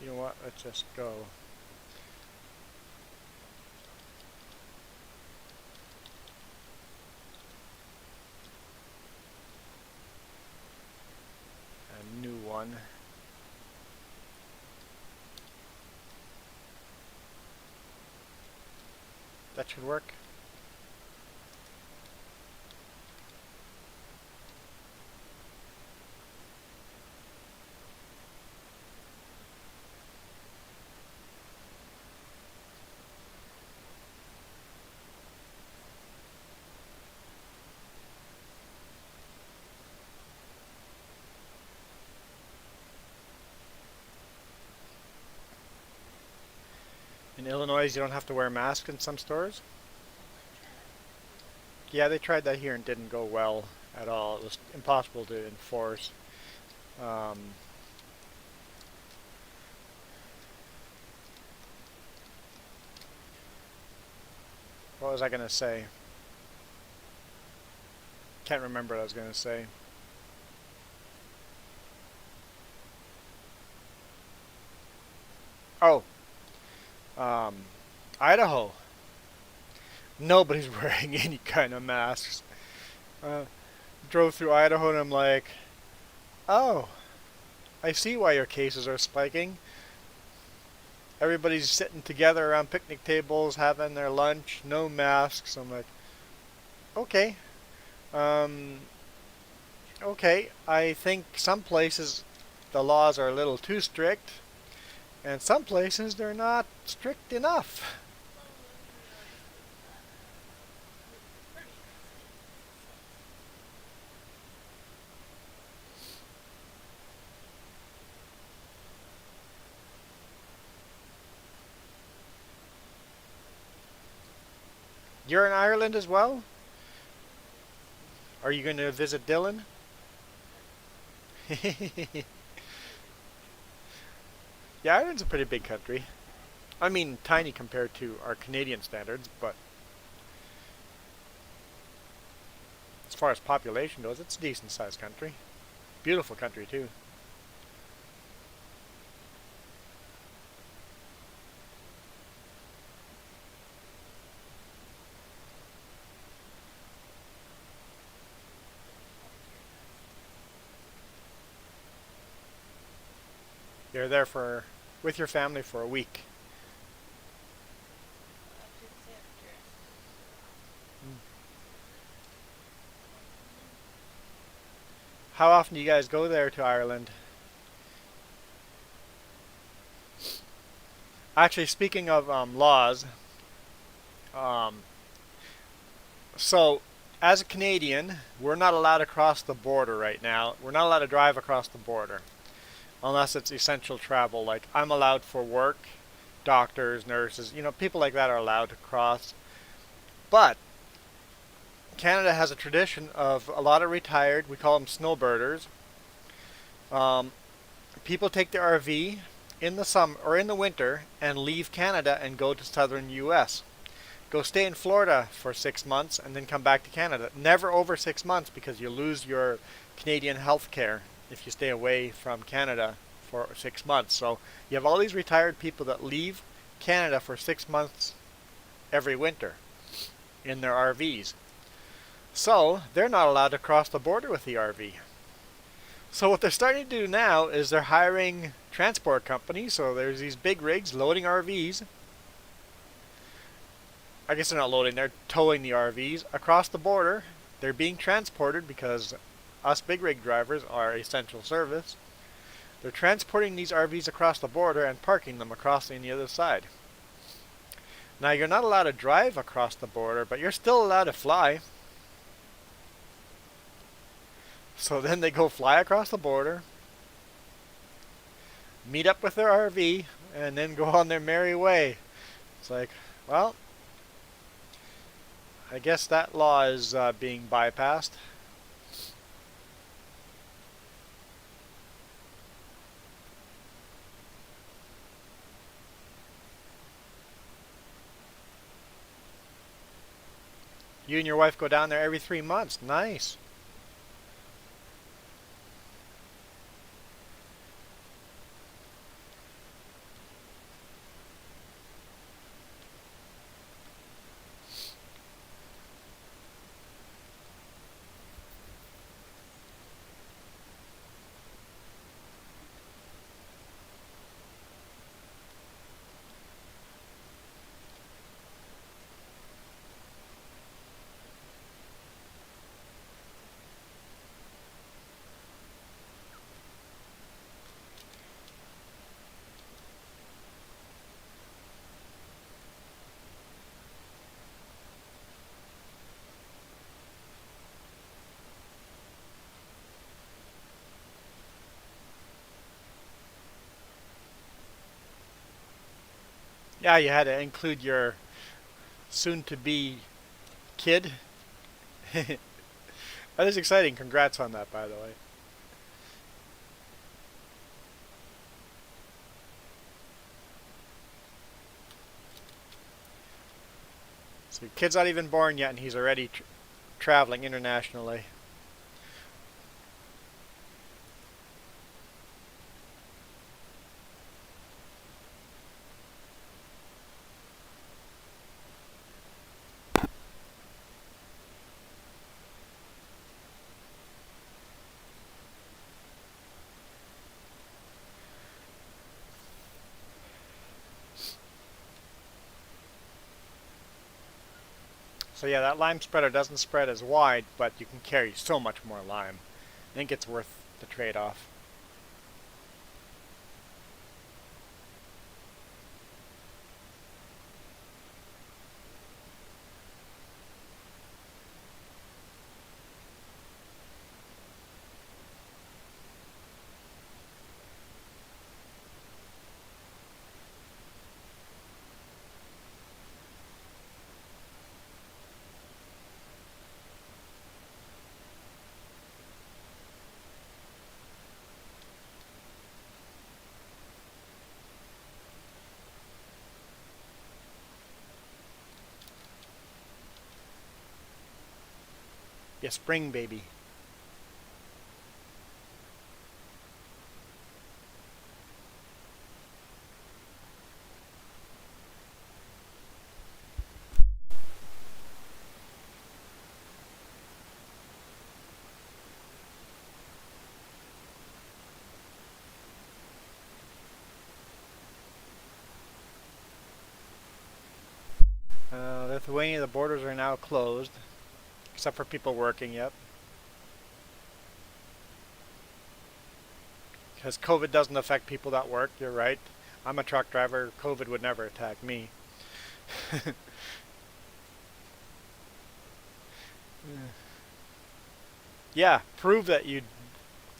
[SPEAKER 1] You know what? Let's just go. A new one. That should work. In Illinois, you don't have to wear a mask in some stores. Yeah, they tried that here and didn't go well at all. It was impossible to enforce. Um, what was I going to say? Can't remember what I was going to say. Oh, Idaho. Nobody's wearing any kind of masks. Drove through Idaho and I'm like, oh, I see why your cases are spiking. Everybody's sitting together around picnic tables, having their lunch, no masks. I'm like, okay, um, okay. I think some places the laws are a little too strict, and some places they're not strict enough. You're in Ireland as well? Are you going to visit Dylan? Yeah, Ireland's a pretty big country. I mean, tiny compared to our Canadian standards, but as far as population goes, it's a decent sized country. Beautiful country, too. You're there with your family for a week. How often do you guys go there to Ireland? Actually, speaking of laws, um, so as a Canadian, we're not allowed to cross the border right now. We're not allowed to drive across the border unless it's essential travel. Like I'm allowed for work, doctors, nurses, people like that are allowed to cross. But Canada has a tradition of a lot of retired, we call them snowbirders. Um, People take their RV in the summer or in the winter and leave Canada and go to southern U.S. Go stay in Florida for 6 months and then come back to Canada. Never over 6 months because you lose your Canadian health care if you stay away from Canada for 6 months. So you have all these retired people that leave Canada for 6 months every winter in their RVs. So they're not allowed to cross the border with the RV. So what they're starting to do now is they're hiring transport companies. So there's these big rigs loading RVs. I guess they're not loading, they're towing the RVs across the border. They're being transported because us big rig drivers are essential service. They're transporting these RVs across the border and parking them across on the other side. Now you're not allowed to drive across the border, but you're still allowed to fly. So then they go fly across the border, meet up with their RV, and then go on their merry way. It's like, well, I guess that law is being bypassed. You and your wife go down there every 3 months. Nice. Yeah, you had to include your soon-to-be kid. That is exciting. Congrats on that, by the way. So your kid's not even born yet, and he's already traveling internationally. So yeah, that lime spreader doesn't spread as wide, but you can carry so much more lime. I think it's worth the trade-off. Yeah, spring baby. Lithuania, the borders are now closed, except for people working, yep. Because COVID doesn't affect people that work, you're right. I'm a truck driver, COVID would never attack me. Yeah, prove that you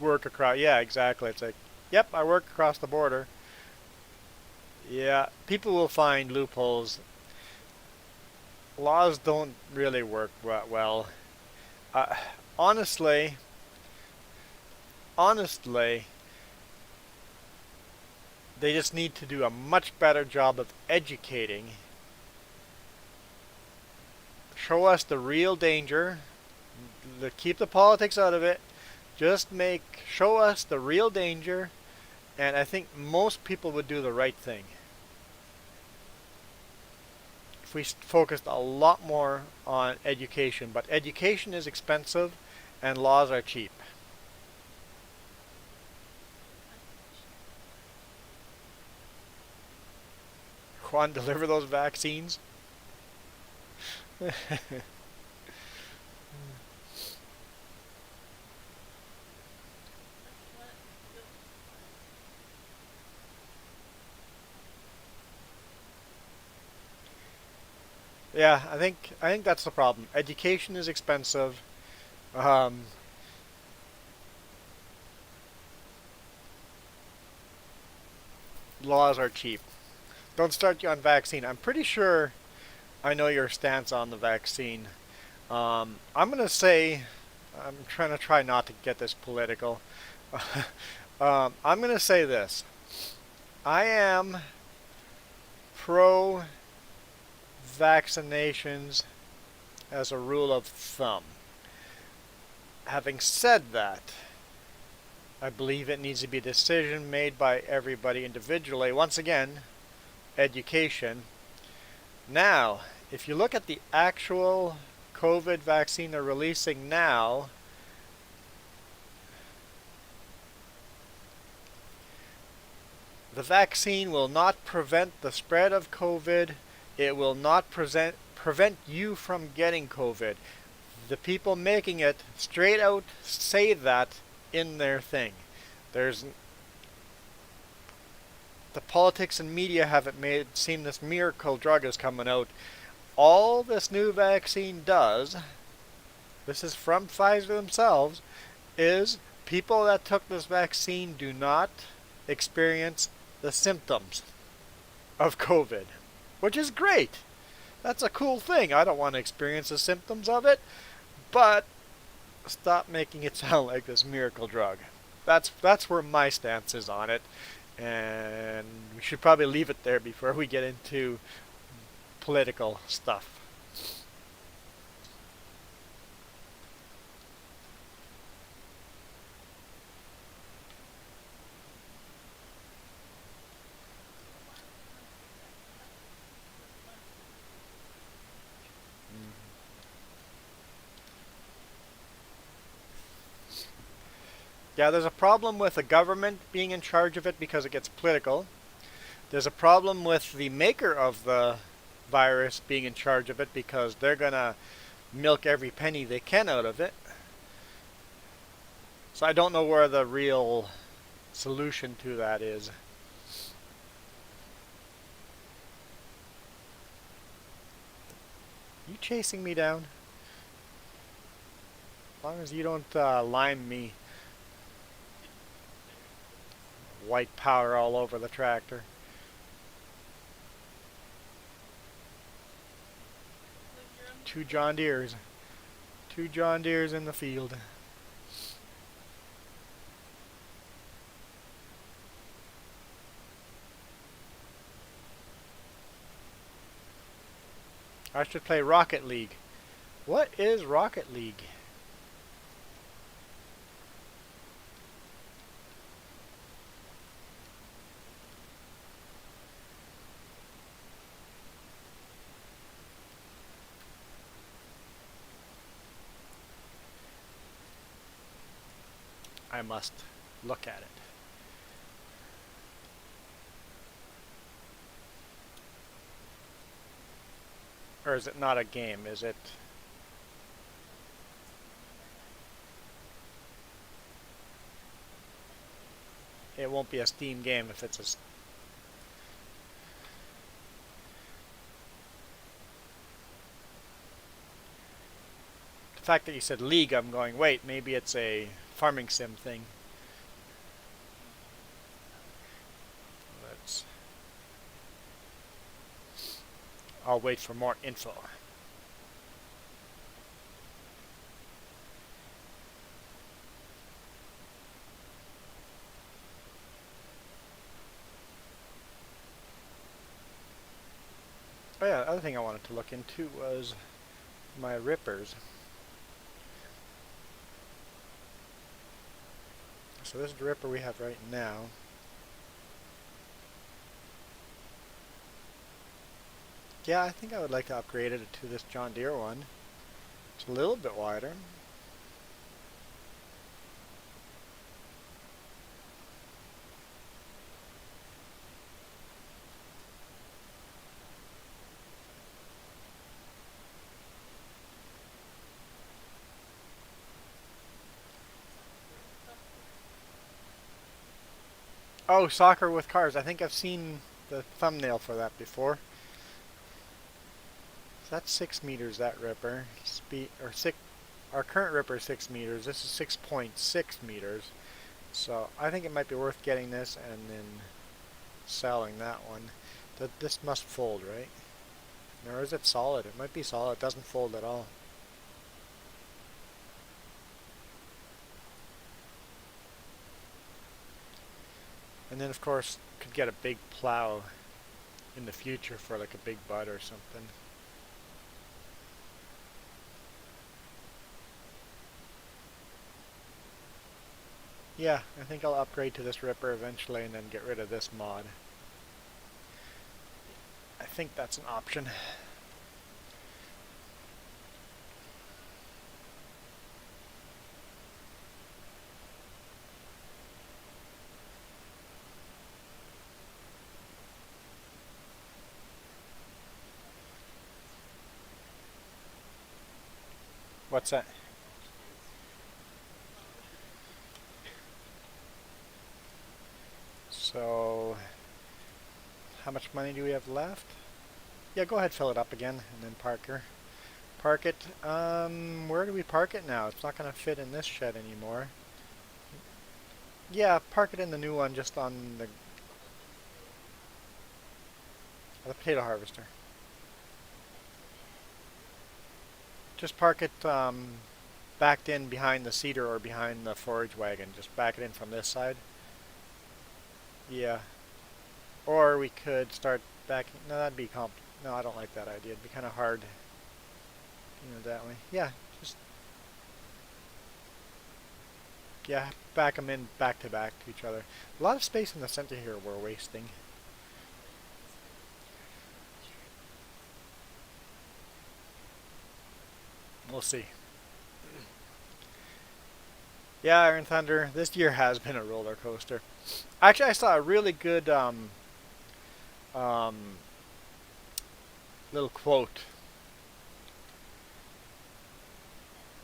[SPEAKER 1] work across, yeah, exactly. It's like, yep, I work across the border. Yeah, people will find loopholes. Laws don't really work well. Uh, honestly, honestly, they just need to do a much better job of educating. Show us the real danger. Keep the politics out of it. Just show us the real danger, and I think most people would do the right thing. If we focused a lot more on education, but education is expensive and laws are cheap. Juan, deliver those vaccines. Yeah, I think that's the problem. Education is expensive. Um, Laws are cheap. Don't start you on vaccine. I'm pretty sure I know your stance on the vaccine. I'm gonna say, I'm try not to get this political. I'm gonna say this. I am pro vaccinations as a rule of thumb. Having said that, I believe it needs to be a decision made by everybody individually. Once again, education. Now, if you look at the actual COVID vaccine they're releasing now, the vaccine will not prevent the spread of COVID. It will not prevent you from getting COVID. The people making it straight out say that in their thing. There's the politics and media have it made seem this miracle drug is coming out. All this new vaccine does, this is from Pfizer themselves, is people that took this vaccine do not experience the symptoms of COVID, which is great. That's a cool thing. I don't want to experience the symptoms of it, but stop making it sound like this miracle drug. That's where my stance is on it, and we should probably leave it there before we get into political stuff. Yeah, there's a problem with the government being in charge of it because it gets political. There's a problem with the maker of the virus being in charge of it because they're gonna milk every penny they can out of it. So I don't know where the real solution to that is. You chasing me down? As long as you don't lime me. White powder all over the tractor. Two John Deeres. Two John Deeres in the field. I should play Rocket League. What is Rocket League? I must look at it. Or is it not a game? Is it... It won't be a Steam game if it's a... The fact that you said League, I'm going, wait, maybe it's a farming sim thing. Let's... I'll wait for more info. Oh yeah, the other thing I wanted to look into was my rippers. So this is the ripper we have right now. Yeah, I think I would like to upgrade it to this John Deere one. It's a little bit wider. Oh, soccer with cars. I think I've seen the thumbnail for that before. So that's 6 meters, that ripper. Speed, or six, our current ripper is 6 meters. This is 6.6 meters. So I think it might be worth getting this and then selling that one. This must fold, right? Or is it solid? It might be solid. It doesn't fold at all. And then of course could get a big plow in the future for like a big bud or something. Yeah, I think I'll upgrade to this ripper eventually and then get rid of this mod. I think that's an option. What's that? So, how much money do we have left? Yeah, go ahead, fill it up again, and then park it. Where do we park it now? It's not going to fit in this shed anymore. Yeah, park it in the new one, just on the potato harvester. Just park it backed in behind the seeder or behind the forage wagon. Just back it in from this side. Yeah. Or we could start backing. No, that'd be no, I don't like that idea. It'd be kind of hard, that way. Yeah, just back them in back to back to each other. A lot of space in the center here we're wasting. We'll see. Yeah, Iron Thunder, this year has been a roller coaster. Actually, I saw a really good little quote.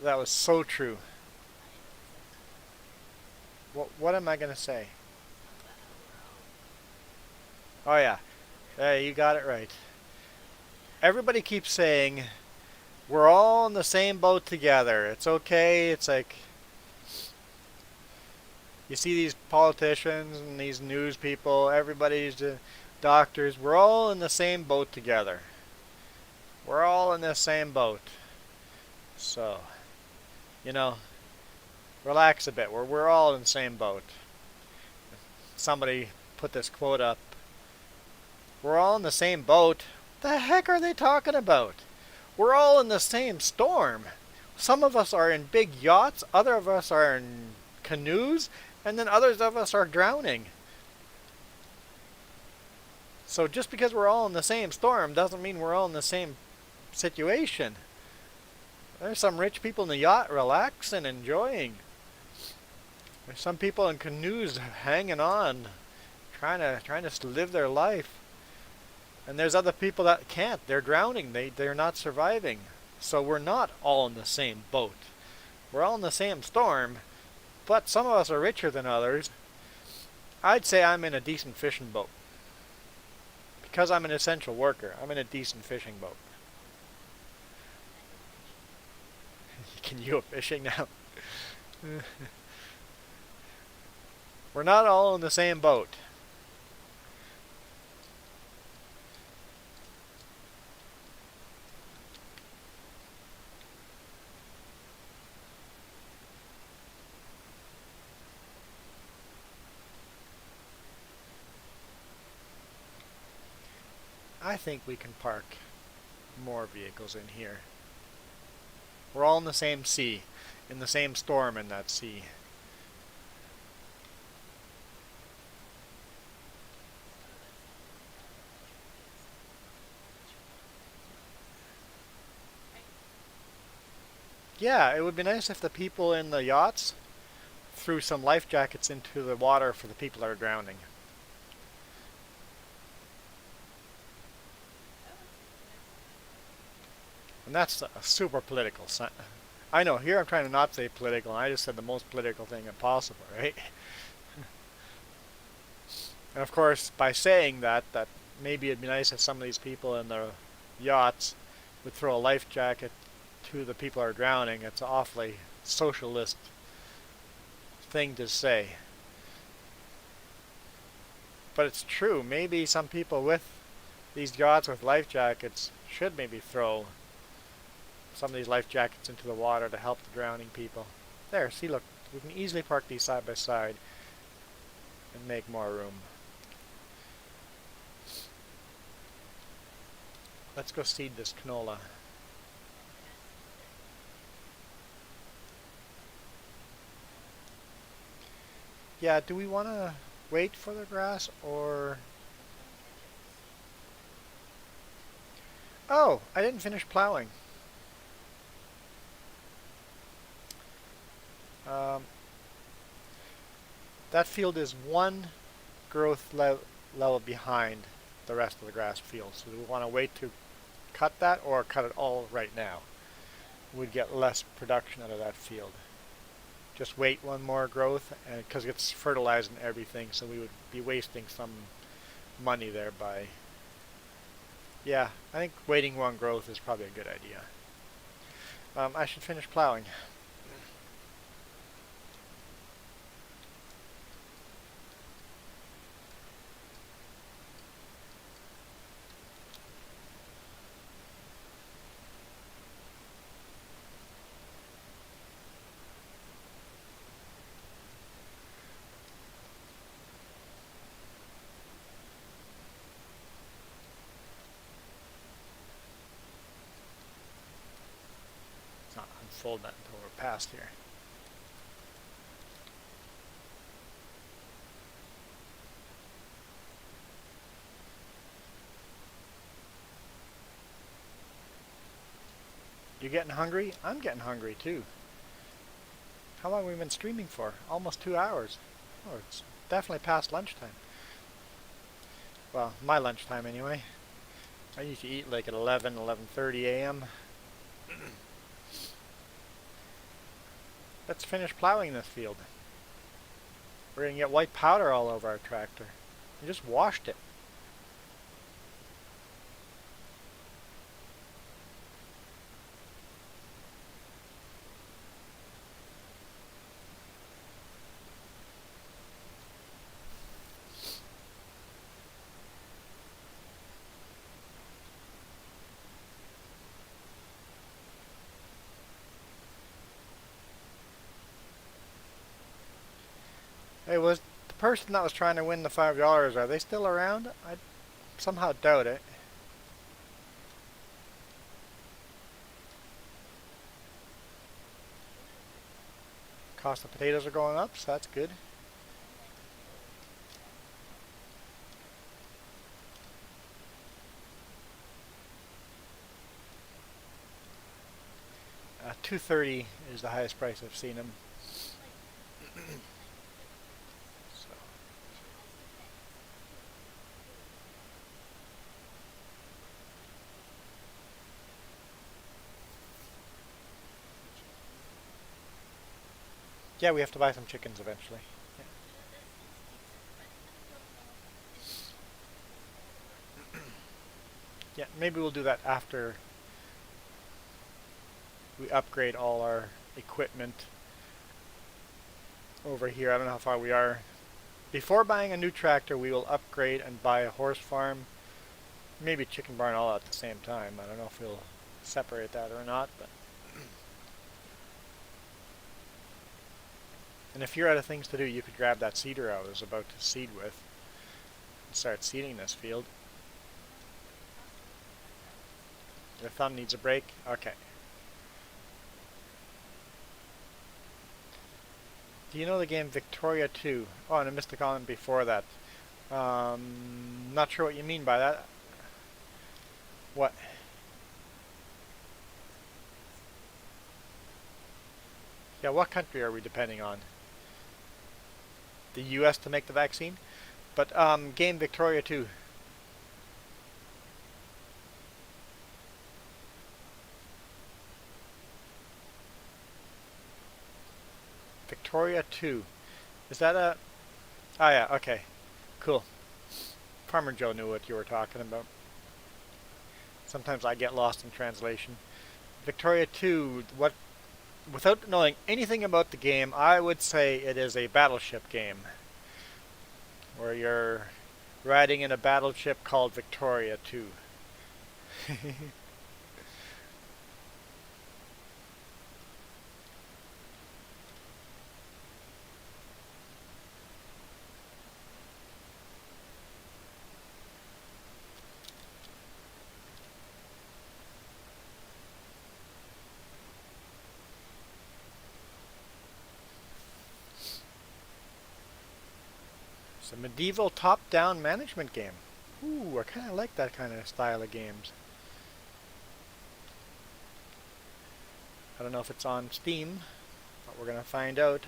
[SPEAKER 1] That was so true. What am I gonna say? Oh yeah, hey, you got it right. Everybody keeps saying we're all in the same boat together. It's okay. It's like you see these politicians and these news people, everybody's doctors. We're all in the same boat together. We're all in the same boat. So, you know, relax a bit. We're all in the same boat. Somebody put this quote up. We're all in the same boat. What the heck are they talking about? We're all in the same storm. Some of us are in big yachts, other of us are in canoes, and then others of us are drowning. So just because we're all in the same storm doesn't mean we're all in the same situation. There's some rich people in the yacht relaxing, enjoying. There's some people in canoes hanging on, trying to live their life. And there's other people that can't. They're drowning. They're not surviving. So we're not all in the same boat. We're all in the same storm, but some of us are richer than others. I'd say I'm in a decent fishing boat. Because I'm an essential worker, I'm in a decent fishing boat. Can you go fishing now? We're not all in the same boat. I think we can park more vehicles in here. We're all in the same sea, in the same storm in that sea. Yeah, it would be nice if the people in the yachts threw some life jackets into the water for the people that are drowning. And that's a super political. I know, here I'm trying to not say political, and I just said the most political thing possible, right? And of course, by saying that maybe it'd be nice if some of these people in the yachts would throw a life jacket to the people who are drowning. It's an awfully socialist thing to say. But it's true. Maybe some people with these yachts with life jackets should maybe throw some of these life jackets into the water to help the drowning people. There, see, look, we can easily park these side by side and make more room. Let's go seed this canola. Yeah, do we want to wait for the grass or... Oh, I didn't finish plowing. That field is one growth level behind the rest of the grass field. So do we want to wait to cut that or cut it all right now? We'd get less production out of that field. Just wait one more growth, and because it's fertilizing everything, so we would be wasting some money there by... Yeah, I think waiting one growth is probably a good idea. I should finish plowing. It's not unfold that until we're past here. You getting hungry? I'm getting hungry too. How long have we been streaming for? Almost 2 hours. Oh, it's definitely past lunchtime. Well, my lunchtime anyway. I need to eat like at 11:30 a.m. Let's finish plowing this field. We're gonna get white powder all over our tractor. I just washed it. Hey, was the person that was trying to win the $5, are they still around? I somehow doubt it. Cost of potatoes are going up, so that's good. $2.30 is the highest price I've seen them. So, yeah, we have to buy some chickens eventually. Yeah, maybe we'll do that after we upgrade all our equipment over here. I don't know how far we are. Before buying a new tractor, we will upgrade and buy a horse farm, maybe a chicken barn all at the same time. I don't know if we'll separate that or not, but and if you're out of things to do, you could grab that seeder I was about to seed with and start seeding this field. Your thumb needs a break? Okay. Do you know the game Victoria 2? Oh, and I missed the comment before that. Not sure what you mean by that. What? Yeah, what country are we depending on? The US to make the vaccine? But game Victoria 2. Victoria 2. Is that a... Oh yeah, okay. Cool. Farmer Joe knew what you were talking about. Sometimes I get lost in translation. Victoria 2, what... Without knowing anything about the game, I would say it is a battleship game. Where you're riding in a battleship called Victoria 2. It's a medieval top-down management game. Ooh, I kind of like that kind of style of games. I don't know if it's on Steam, but we're going to find out.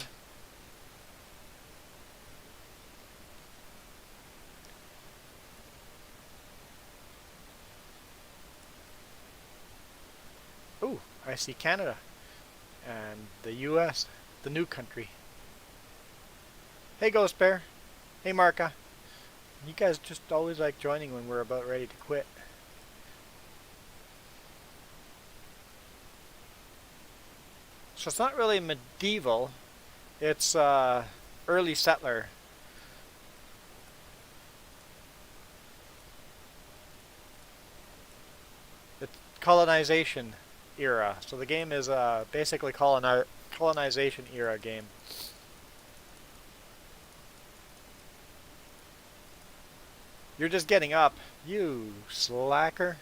[SPEAKER 1] Ooh, I see Canada and the US, the new country. Hey Ghost Bear. Hey Marka. You guys just always like joining when we're about ready to quit. So it's not really medieval, it's early settler. It's colonization era. So the game is basically colonization era game. You're just getting up, you slacker.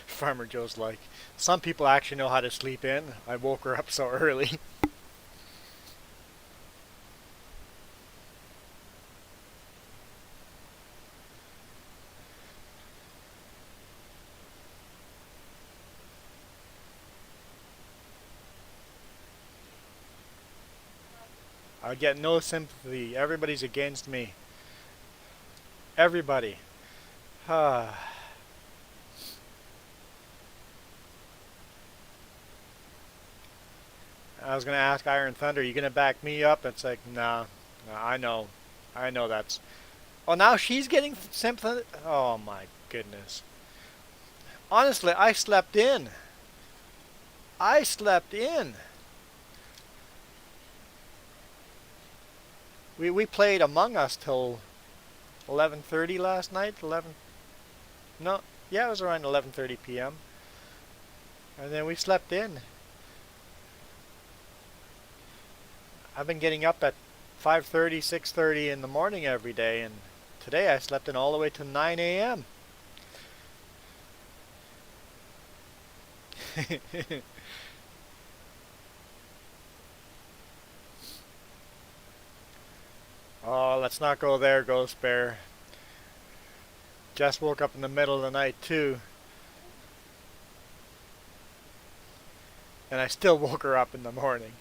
[SPEAKER 1] Farmer Joe's like, some people actually know how to sleep in. I woke her up so early. I get no sympathy. Everybody's against me. Everybody. I was gonna ask Iron Thunder, you gonna back me up? It's like, nah, nah, I know that's. Oh, now she's getting sympathy. Oh my goodness. Honestly, I slept in. I slept in. We played Among Us till 11:30 last night. 11. No, yeah, it was around 11:30 p.m. And then we slept in. I've been getting up at 5:30, 6:30 in the morning every day, and today I slept in all the way to 9 a.m. Oh, let's not go there, Ghost Bear. Jess woke up in the middle of the night too, and I still woke her up in the morning.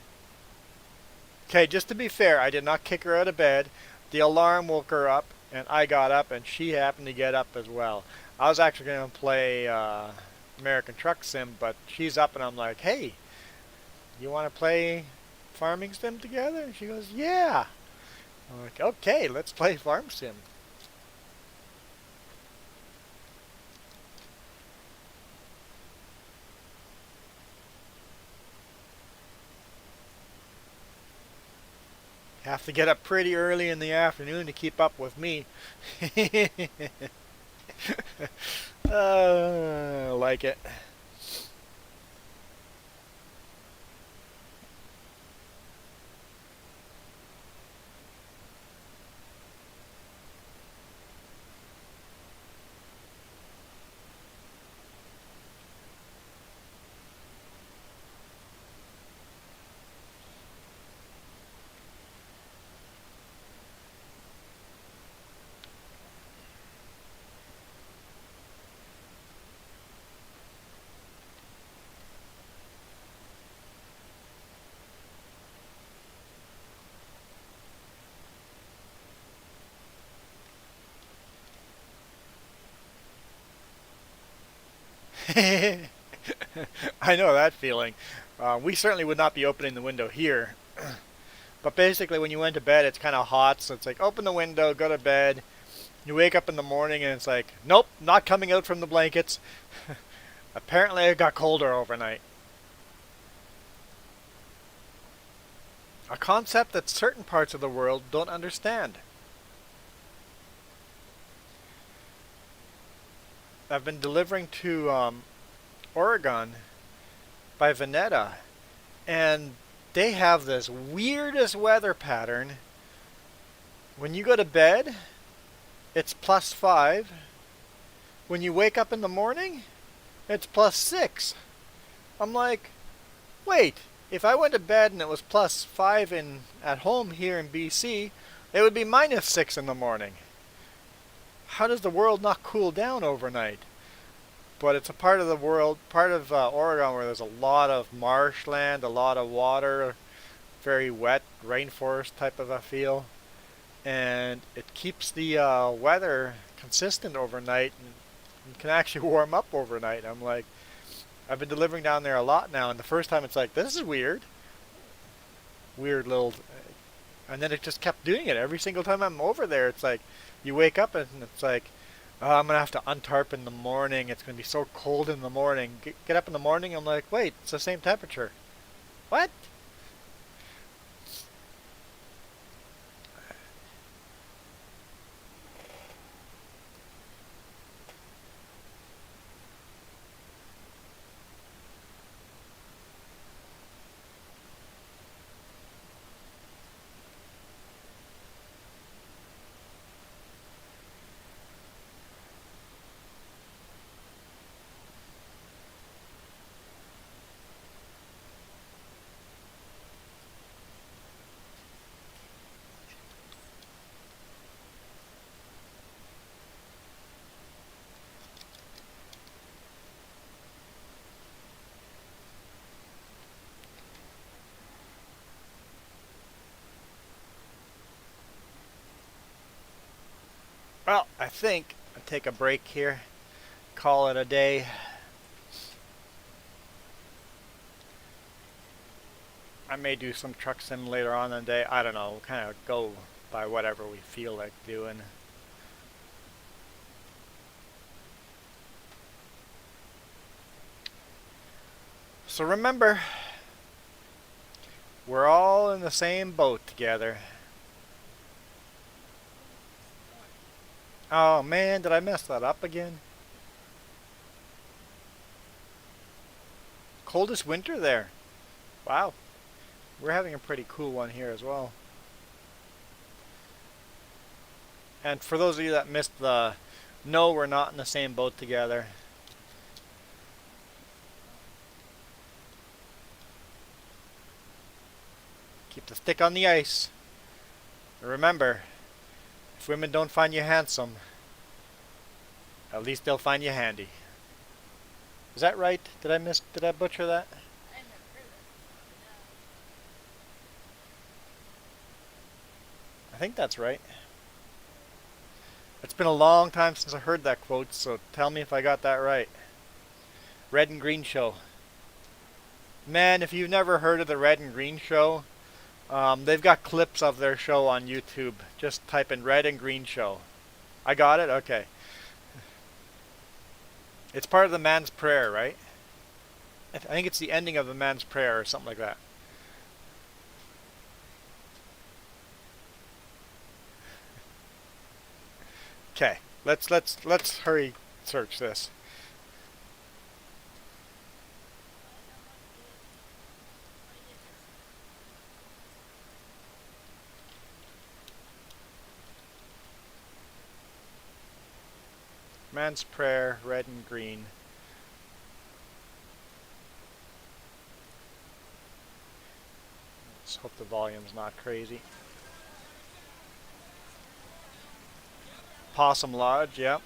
[SPEAKER 1] Okay, just to be fair, I did not kick her out of bed. The alarm woke her up, and I got up, and she happened to get up as well. I was actually going to play American Truck Sim, but she's up, and I'm like, hey, you want to play Farming Sim together? And she goes, yeah. I'm like, okay, let's play Farm Sim. Have to get up pretty early in the afternoon to keep up with me. Like it. I know that feeling. We certainly would not be opening the window here. But basically, when you went to bed, it's kind of hot, so it's like, open the window, go to bed. You wake up in the morning, and it's like, nope, not coming out from the blankets. Apparently, it got colder overnight. A concept that certain parts of the world don't understand. I've been delivering to Oregon by Veneta, and they have this weirdest weather pattern. When you go to bed, it's +5. When you wake up in the morning, it's +6. I'm like, wait, if I went to bed and it was +5 at home here in BC, it would be -6 in the morning. How does the world not cool down overnight? But it's a part of the world, part of Oregon, where there's a lot of marshland, a lot of water, very wet, rainforest type of a feel. And it keeps the weather consistent overnight and can actually warm up overnight. I'm like, I've been delivering down there a lot now, and the first time it's like, this is weird. Weird little... And then it just kept doing it. Every single time I'm over there, it's like, you wake up and it's like, oh, I'm going to have to untarp in the morning. It's going to be so cold in the morning. Get up in the morning, I'm like, wait, it's the same temperature. What? Well, I think I'll take a break here. Call it a day. I may do some truck sim later on in the day. I don't know. We'll kind of go by whatever we feel like doing. So remember, we're all in the same boat together. Oh man, did I mess that up again? Coldest winter there. Wow. We're having a pretty cool one here as well. And for those of you that missed the no, we're not in the same boat together. Keep the stick on the ice. Remember, if women don't find you handsome, at least they'll find you handy. Is that right? Did I butcher that? I think that's right. It's been a long time since I heard that quote, so tell me if I got that right. Red and Green Show. Man, if you've never heard of the Red and Green Show, they've got clips of their show on YouTube. Just type in Red and Green Show. I got it? Okay. It's part of the man's prayer, right? I think it's the ending of the man's prayer or something like that. Okay, let's hurry search this. Man's prayer, red and green. Let's hope the volume's not crazy. Possum Lodge, yep.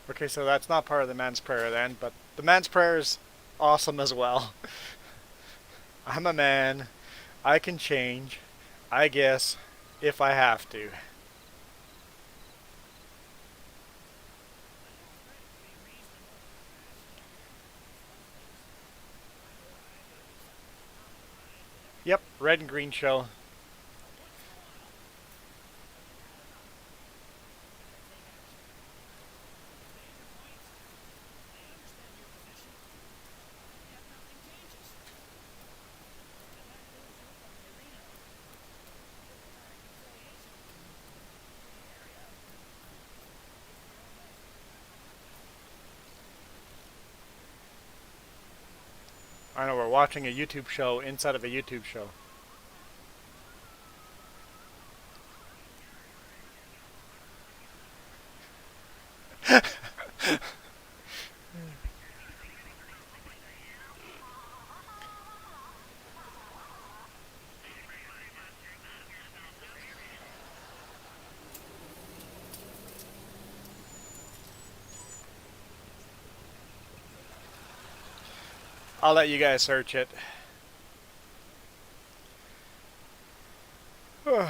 [SPEAKER 1] Okay, so that's not part of the man's prayer then, but the man's prayer is awesome as well. I'm a man. I can change, I guess, if I have to. Yep, red and green show. I know we're watching a YouTube show inside of a YouTube show. I'll let you guys search it. It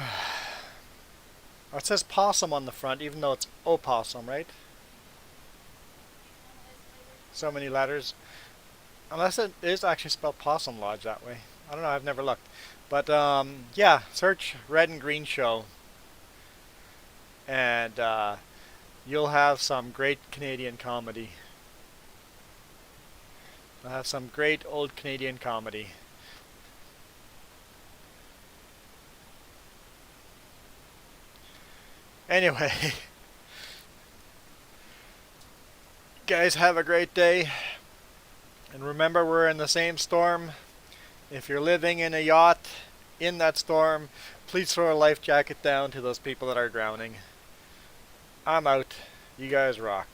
[SPEAKER 1] says possum on the front, even though it's opossum, right? So many letters. Unless it is actually spelled Possum Lodge that way. I don't know, I've never looked. But yeah, search Red and Green Show. And you'll have some great Canadian comedy. You'll have some great old Canadian comedy. Anyway, guys, have a great day. And remember, we're in the same storm. If you're living in a yacht in that storm, please throw a life jacket down to those people that are drowning. I'm out. You guys rock.